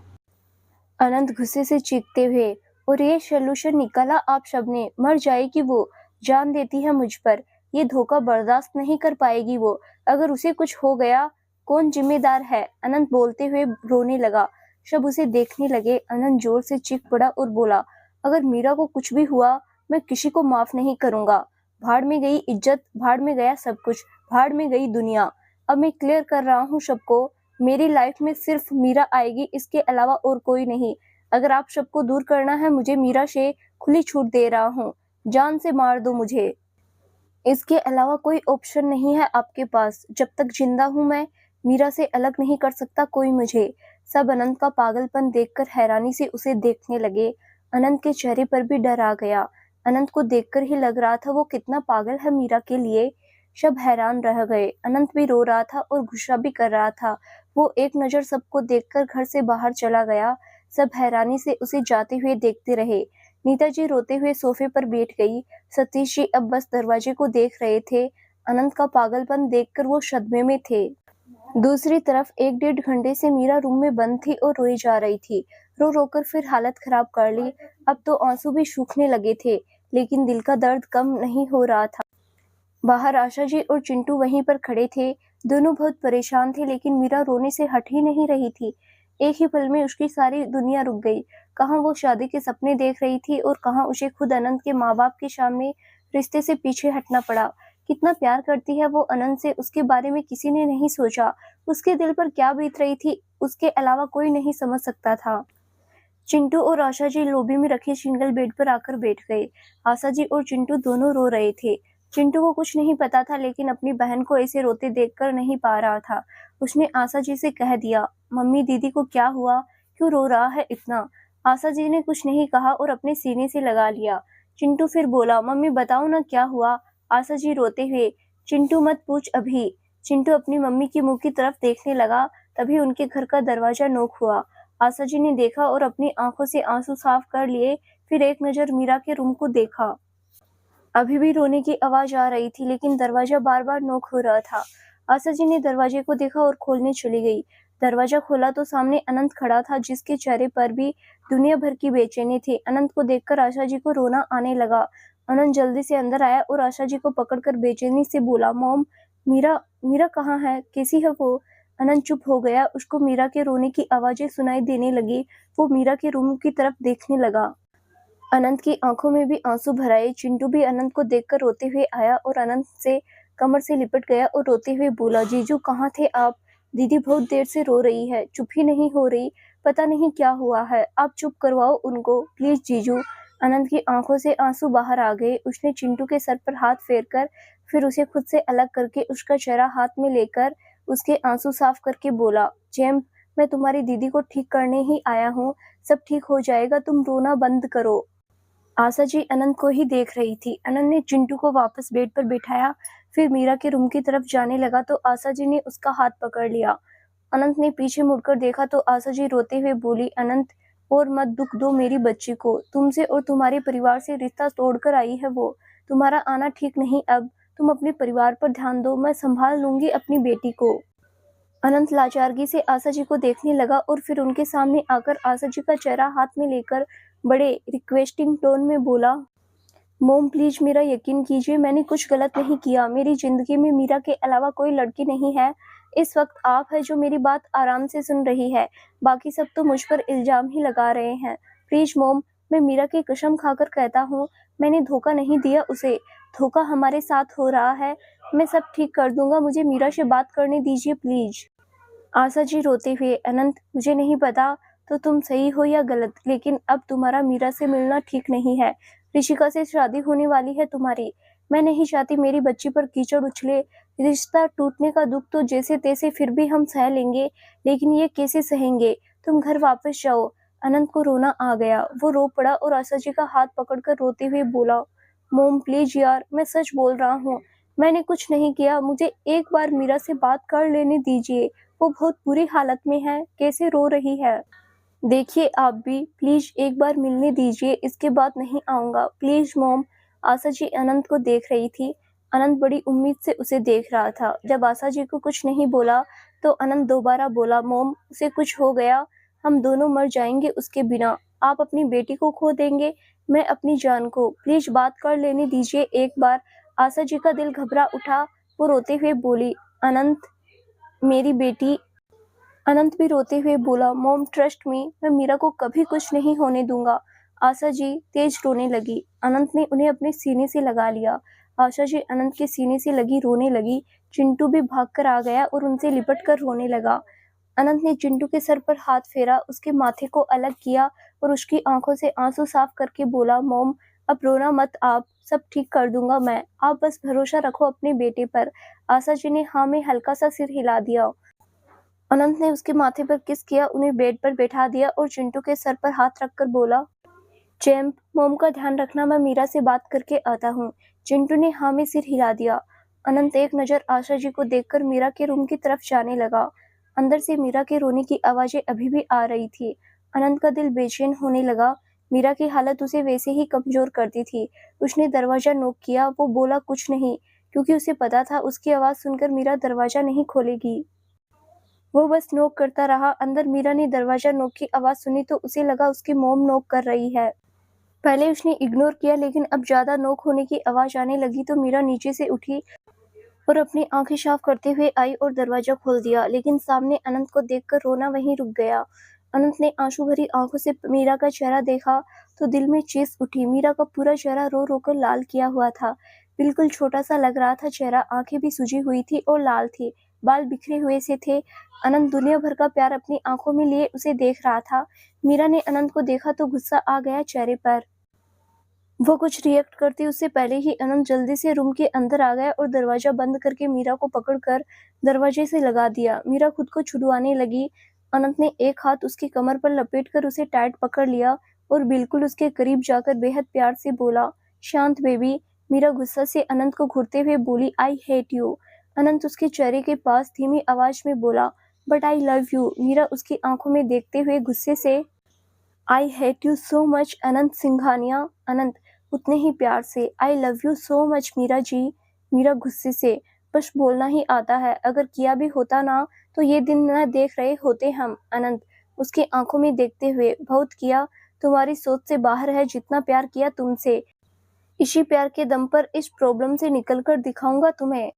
अनंत गुस्से से चीखते हुए, और ये सोल्यूशन निकाला आप सबने। मर जाएगी वो, जान देती है मुझ पर। ये धोखा बर्दाश्त नहीं कर पाएगी वो। अगर उसे कुछ हो गया कौन जिम्मेदार है? अनंत बोलते हुए रोने लगा। सब उसे देखने लगे। अनंत जोर से चीख पड़ा और बोला, अगर मीरा को कुछ भी हुआ मैं किसी को माफ नहीं करूंगा। भाड़ में गई इज्जत, भाड़ में गया सब कुछ, भाड़ में गई दुनिया। अब मैं क्लियर कर रहा हूँ सबको, मेरी लाइफ में सिर्फ मीरा आएगी, इसके अलावा और कोई नहीं। अगर आप सबको दूर करना है मुझे मीरा से, खुली छूट दे रहा हूँ। जान से मार दो मुझे, इसके अलावा कोई ऑप्शन नहीं है आपके पास। जब तक जिंदा हूँ मैं, मीरा से अलग नहीं कर सकता कोई मुझे। सब अनंत का पागलपन देखकर हैरानी से उसे देखने लगे। अनंत के चेहरे पर भी डर आ गया। अनंत को देखकर ही लग रहा था वो कितना पागल है मीरा के लिए। सब हैरान रह गए। अनंत भी रो रहा था और गुस्सा भी कर रहा था। वो एक नजर सबको देखकर घर से बाहर चला गया। सब हैरानी से उसे जाते हुए देखते रहे। नीता जी रोते हुए सोफे पर बैठ गई। सतीश जी अब बस दरवाजे को देख रहे थे। अनंत का पागलपन देखकर वो सदमे में थे। दूसरी तरफ 1 डेढ़ घंटे से मीरा रूम में बंद थी और रोई जा रही थी। रो रोकर फिर हालत खराब कर ली। अब तो आंसू भी सूखने लगे थे, लेकिन दिल का दर्द कम नहीं हो रहा था। बाहर आशा जी और चिंटू वहीं पर खड़े थे। दोनों बहुत परेशान थे, लेकिन मीरा रोने से हट ही नहीं रही थी। एक ही पल में उसकी सारी दुनिया रुक गई। कहाँ वो शादी के सपने देख रही थी और कहाँ उसे खुद अनंत के माँ बाप के सामने रिश्ते से पीछे हटना पड़ा। कितना प्यार करती है वो अनंत से, उसके बारे में किसी ने नहीं सोचा। उसके दिल पर क्या बीत रही थी उसके अलावा कोई नहीं समझ सकता था। चिंटू और आशा जी लॉबी में रखे सिंगल बेड पर आकर बैठ गए। आशा जी और चिंटू दोनों रो रहे थे। चिंटू को कुछ नहीं पता था, लेकिन अपनी बहन को ऐसे रोते देखकर नहीं पा रहा था। उसने आशा जी से कह दिया, मम्मी दीदी को क्या हुआ, क्यों रो रहा है इतना? आशा जी ने कुछ नहीं कहा और अपने सीने से लगा लिया। चिंटू फिर बोला, मम्मी बताओ ना क्या हुआ? आशा जी रोते हुए, चिंटू मत पूछ अभी। चिंटू अपनी मम्मी के मुंह की तरफ देखने लगा। तभी उनके घर का दरवाजा नॉक हुआ। आशा जी ने देखा और अपनी आंखों से आंसू साफ कर लिए। फिर एक नजर मीरा के रूम को देखा। अभी भी रोने की आवाज आ रही थी, लेकिन दरवाजा बार बार नॉक हो रहा था। आशा जी ने दरवाजे को देखा और खोलने चली गई। दरवाजा खोला तो सामने अनंत खड़ा था, जिसके चेहरे पर भी दुनिया भर की बेचैनी थी। अनंत को देखकर आशा जी को रोना आने लगा। अनंत जल्दी से अंदर आया और आशा जी को पकड़कर बेचैनी से बोला, मॉम, मीरा मीरा कहाँ है, कैसी है वो? अनंत चुप हो गया। उसको मीरा के रोने की आवाजें सुनाई देने लगी। वो मीरा के रूम की तरफ देखने लगा। अनंत की आंखों में भी आंसू भर आए। चिंटू भी अनंत को देखकर रोते हुए आया और अनंत से कमर से लिपट गया और रोते हुए बोला, जीजू कहाँ थे आप? दीदी बहुत देर से रो रही है, चुप ही नहीं हो रही, पता नहीं क्या हुआ है, आप चुप करवाओ उनको प्लीज जीजू। अनंत की आंखों से आंसू बाहर आ गए। उसने चिंटू के सर पर हाथ फेरकर फिर उसे खुद से अलग करके उसका चेहरा हाथ में लेकर उसके आंसू साफ करके बोला, जेम्स, मैं तुम्हारी दीदी को ठीक करने ही आया हूँ, सब ठीक हो जाएगा, तुम रोना बंद करो। आशा जी अनंत को ही देख रही थी। अनंत ने चिंटू को वापस बेड पर बिठाया, फिर मीरा के रूम की तरफ जाने लगा तो आशा जी ने उसका हाथ पकड़ लिया। अनंत ने पीछे मुड़कर देखा तो आशा जी रोते हुए बोली, अनंत, और मत दुख दो मेरी बच्ची को, तुमसे और तुम्हारे परिवार से रिश्ता तोड़कर आई है वो, तुम्हारा आना ठीक नहीं अब, तुम अपने परिवार पर ध्यान दो, मैं संभाल लूंगी अपनी बेटी को। अनंत लाचारगी से आशा जी को देखने लगा और फिर उनके सामने आकर आशा जी का चेहरा हाथ में लेकर बड़े रिक्वेस्टिंग टोन में बोला, मोम प्लीज मेरा यकीन कीजिए, मैंने कुछ गलत नहीं किया, मेरी जिंदगी में मीरा के अलावा कोई लड़की नहीं है, इस वक्त आप है जो मेरी बात आराम से सुन रही है, बाकी सब तो मुझ पर इल्जाम ही लगा रहे हैं। प्लीज मोम, मैं मीरा की कसम खाकर कहता हूँ, मैंने धोखा नहीं दिया उसे, धोखा हमारे साथ हो रहा है, मैं सब ठीक कर दूंगा, मुझे मीरा से बात करने दीजिए प्लीज। आशा जी रोते हुए, अनंत, मुझे नहीं पता तो तुम सही हो या गलत, लेकिन अब तुम्हारा मीरा से मिलना ठीक नहीं है, ऋषिका से शादी होने वाली है तुम्हारी, मैं नहीं चाहती मेरी बच्ची पर कीचड़ उछले, रिश्ता टूटने का दुख तो जैसे तैसे फिर भी हम सह लेंगे, लेकिन ये कैसे सहेंगे, तुम घर वापस जाओ। अनंत को रोना आ गया, वो रो पड़ा और आशा जी का हाथ पकड़कर रोते हुए बोला, मोम प्लीज यार, मैं सच बोल रहा हूँ, मैंने कुछ नहीं किया, मुझे एक बार मीरा से बात कर लेने दीजिए, वो बहुत बुरी हालत में है, कैसे रो रही है। देखिए आप भी प्लीज एक बार मिलने दीजिए, इसके बाद नहीं आऊंगा प्लीज मोम। आशा जी अनंत को देख रही थी। अनंत बड़ी उम्मीद से उसे देख रहा था। जब आशा जी को कुछ नहीं बोला तो अनंत दोबारा बोला, मोम उसे कुछ हो गया, हम दोनों मर जाएंगे उसके बिना, आप अपनी बेटी को खो देंगे, मैं अपनी जान को, प्लीज बात कर लेने दीजिए एक बार। आशा जी का दिल घबरा उठा, वो रोते हुए बोली, अनंत मेरी बेटी। अनंत भी रोते हुए बोला, मॉम ट्रस्ट मी, मैं मीरा को कभी कुछ नहीं होने दूंगा। आशा जी तेज रोने लगी। अनंत ने उन्हें अपने सीने से लगा लिया। आशा जी अनंत के सीने से लगी रोने लगी। चिंटू भी भागकर आ गया और उनसे लिपट कर रोने लगा। अनंत ने चिंटू के सर पर हाथ फेरा, उसके माथे को अलग किया और उसकी आंखों से आंसू साफ करके बोला, मॉम अब रोना मत, आप सब ठीक कर दूंगा मैं, आप बस भरोसा रखो अपने बेटे पर। आशा जी ने हाँ में हल्का सा सिर हिला दिया। अनंत ने उसके माथे पर किस किया, उन्हें बेड पर बैठा दिया और चिंटू के सर पर हाथ रखकर बोला, चैम्प मोम का ध्यान रखना, मैं मीरा से बात करके आता हूँ। चिंटू ने हाँ में सिर हिला दिया। अनंत एक नजर आशा जी को देखकर मीरा के रूम की तरफ जाने लगा। अंदर से मीरा के रोने की आवाजें अभी भी आ रही थी। अनंत का दिल बेचैन होने लगा। मीरा की हालत उसे वैसे ही कमजोर करती थी। उसने दरवाजा नॉक किया, वो बोला कुछ नहीं, क्योंकि उसे पता था उसकी आवाज सुनकर मीरा दरवाजा नहीं खोलेगी। वो बस नॉक करता रहा। अंदर मीरा ने दरवाजा नॉक की आवाज सुनी तो उसे लगा उसकी मॉम नॉक कर रही है। पहले उसने इग्नोर किया, लेकिन अब ज्यादा नॉक होने की आवाज आने लगी तो मीरा नीचे से उठी और अपनी आंखें साफ करते हुए आई और दरवाजा खोल दिया, लेकिन सामने अनंत को देखकर रोना वहीं रुक गया। अनंत ने आंसू भरी आंखों से मीरा का चेहरा देखा तो दिल में चीस उठी। मीरा का पूरा चेहरा रो रो कर लाल किया हुआ था, बिल्कुल छोटा सा लग रहा था चेहरा, आंखें भी सूजी हुई थी और लाल थी, बाल बिखरे हुए से थे। अनंत दुनिया भर का प्यार अपनी आंखों में लिए उसे देख रहा था। मीरा ने अनंत को देखा तो गुस्सा आ गया चेहरे पर। वो कुछ रिएक्ट करती उससे पहले ही अनंत जल्दी से रूम के अंदर आ गया और दरवाजा बंद करके मीरा को पकड़कर दरवाजे से लगा दिया। मीरा खुद को छुड़वाने लगी। अनंत ने एक हाथ उसकी कमर पर लपेटकर उसे टाइट पकड़ लिया और बिल्कुल उसके करीब जाकर बेहद प्यार से बोला, शांत बेबी। मीरा गुस्सा से अनंत को घूरते हुए बोली, आई हेट यू। अनंत उसके चेहरे के पास धीमी आवाज में बोला, but I love you. Meera उसकी आंखों में देखते हुए गुस्से से, I hate you so much Anant Singhania. Anant उतने ही प्यार से, I love you so much Meera ji. Meera गुस्से से, बस बोलना ही आता है, अगर किया भी होता ना तो ये दिन न देख रहे होते हम। अनंत उसकी आंखों में देखते हुए, बहुत किया, तुम्हारी सोच से बाहर है जितना प्यार किया तुमसे, इसी प्यार के दम पर इस प्रॉब्लम से निकल कर दिखाऊंगा तुम्हें।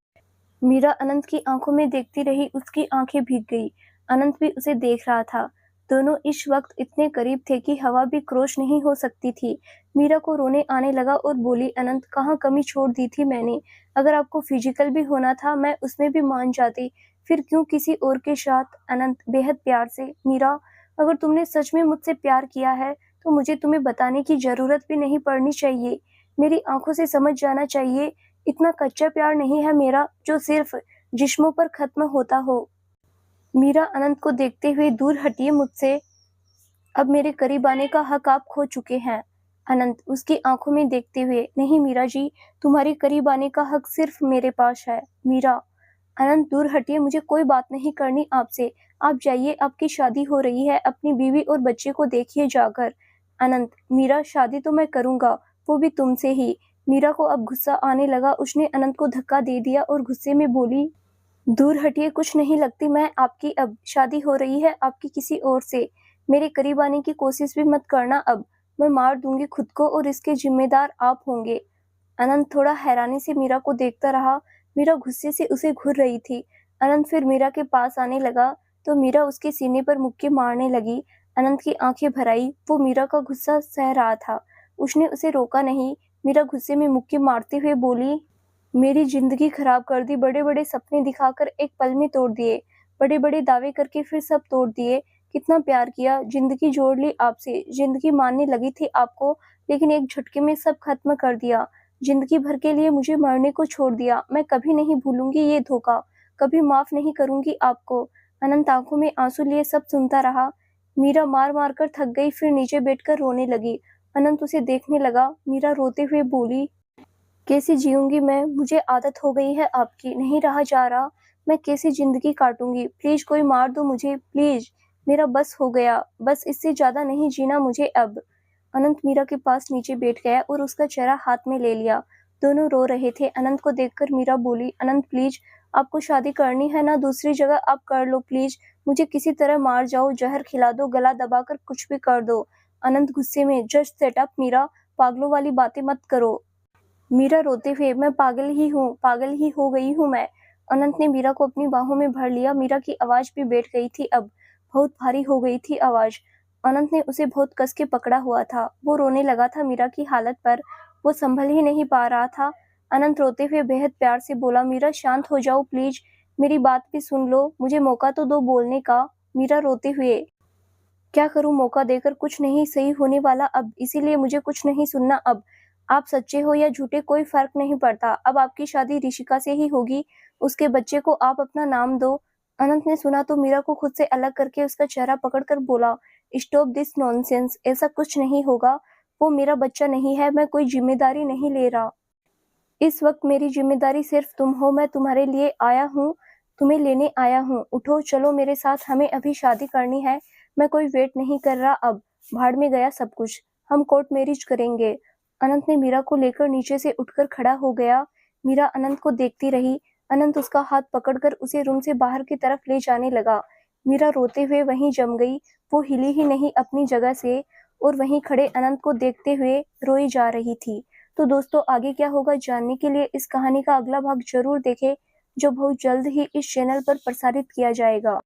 मीरा अनंत की आंखों में देखती रही, उसकी आंखें भीग गई। अनंत भी उसे देख रहा था। दोनों इस वक्त इतने करीब थे कि हवा भी क्रॉस नहीं हो सकती थी। मीरा को रोने आने लगा और बोली, अनंत कहाँ कमी छोड़ दी थी मैंने, अगर आपको फिजिकल भी होना था मैं उसमें भी मान जाती, फिर क्यों किसी और के साथ। अनंत बेहद प्यार से, मीरा अगर तुमने सच में मुझसे प्यार किया है तो मुझे तुम्हें बताने की ज़रूरत भी नहीं पड़नी चाहिए। मेरी आँखों से समझ जाना चाहिए, इतना कच्चा प्यार नहीं है मेरा जो सिर्फ़ जिस्मों पर ख़त्म होता हो। मीरा अनंत को देखते हुए, दूर हटिए मुझसे, अब मेरे करीब आने का हक आप खो चुके हैं। अनंत उसकी आंखों में देखते हुए, नहीं मीरा जी, तुम्हारे करीब आने का हक सिर्फ मेरे पास है। मीरा, अनंत दूर हटिए, मुझे कोई बात नहीं करनी आपसे। आप जाइए, आपकी शादी हो रही है, अपनी बीवी और बच्चे को देखिए जाकर। अनंत, मीरा शादी तो मैं करूंगा, वो भी तुमसे ही। मीरा को अब गुस्सा आने लगा, उसने अनंत को धक्का दे दिया और गुस्से में बोली, दूर हटिए, कुछ नहीं लगती मैं आपकी, अब शादी हो रही है आपकी किसी और से। मेरे करीब आने की कोशिश भी मत करना अब, मैं मार दूंगी खुद को और इसके जिम्मेदार आप होंगे। अनंत थोड़ा हैरानी से मीरा को देखता रहा। मीरा गुस्से से उसे घूर रही थी। अनंत फिर मीरा के पास आने लगा तो मीरा उसके सीने पर मुक्के मारने लगी। अनंत की आंखें भर आई, वो मीरा का गुस्सा सह रहा था, उसने उसे रोका नहीं। मीरा गुस्से में मुक्के मारते हुए बोली, मेरी जिंदगी खराब कर दी, बड़े बड़े सपने दिखाकर एक पल में तोड़ दिए, बड़े बड़े दावे करके फिर सब तोड़ दिए। कितना प्यार किया, जिंदगी जोड़ ली आपसे, जिंदगी मानने लगी थी आपको, लेकिन एक झटके में सब खत्म कर दिया। जिंदगी भर के लिए मुझे मरने को छोड़ दिया। मैं कभी नहीं भूलूंगी ये धोखा, कभी माफ नहीं करूंगी आपको। अनंत आंखों में आंसू लिए सब सुनता रहा। मीरा मार मार कर थक गई, फिर नीचे बैठकर रोने लगी। अनंत उसे देखने लगा। मीरा रोते हुए बोली, कैसे जीऊंगी मैं, मुझे आदत हो गई है आपकी, नहीं रहा जा रहा, मैं कैसे जिंदगी काटूंगी, प्लीज कोई मार दो मुझे, प्लीज, मेरा बस हो गया, बस इससे ज्यादा नहीं जीना मुझे अब। अनंत मीरा के पास नीचे बैठ गया और उसका चेहरा हाथ में ले लिया। दोनों रो रहे थे। अनंत को देखकर मीरा बोली, अनंत प्लीज, आपको शादी करनी है ना दूसरी जगह आप कर लो प्लीज, मुझे किसी तरह मार जाओ, जहर खिला दो, गला दबाकर कुछ भी कर दो। अनंत गुस्से में, जस्ट सेटअप मीरा, पागलों वाली बातें मत करो। मीरा रोते हुए, मैं पागल ही हूँ, पागल ही हो गई हूँ मैं। अनंत ने मीरा को अपनी बाहों में भर लिया। मीरा की आवाज भी बैठ गई थी, अब बहुत भारी हो गई थी आवाज। अनंत ने उसे बहुत कस के पकड़ा हुआ था। वो रोने लगा था मीरा की हालत पर, वो संभल ही नहीं पा रहा था। अनंत रोते हुए बेहद प्यार से बोला, मीरा शांत हो जाओ प्लीज, मेरी बात भी सुन लो, मुझे मौका तो दो बोलने का। मीरा रोते हुए, क्या करूं, मौका देकर कुछ नहीं सही होने वाला अब, इसीलिए मुझे कुछ नहीं सुनना अब। आप सच्चे हो या झूठे कोई फर्क नहीं पड़ता, अब आपकी शादी ऋषिका से ही होगी, उसके बच्चे को आप अपना नाम दो। अनंत ने सुना तो मीरा को खुद से अलग करके उसका चेहरा पकड़कर बोला, स्टॉप दिस नॉनसेंस, ऐसा कुछ नहीं होगा, वो मेरा बच्चा नहीं है, मैं कोई जिम्मेदारी नहीं ले रहा। इस वक्त मेरी जिम्मेदारी सिर्फ तुम हो, मैं तुम्हारे लिए आया हूँ, तुम्हें लेने आया हूँ, उठो चलो मेरे साथ, हमें अभी शादी करनी है, मैं कोई वेट नहीं कर रहा अब, भाड़ में गया सब कुछ, हम कोर्ट मैरिज करेंगे। अनंत ने मीरा को लेकर नीचे से उठकर खड़ा हो गया। मीरा अनंत को देखती रही। अनंत उसका हाथ पकड़कर उसे रूम से बाहर की तरफ ले जाने लगा। मीरा रोते हुए वहीं जम गई, वो हिली ही नहीं अपनी जगह से और वहीं खड़े अनंत को देखते हुए रोई जा रही थी। तो दोस्तों, आगे क्या होगा जानने के लिए इस कहानी का अगला भाग जरूर देखें, जो बहुत जल्द ही इस चैनल पर प्रसारित किया जाएगा।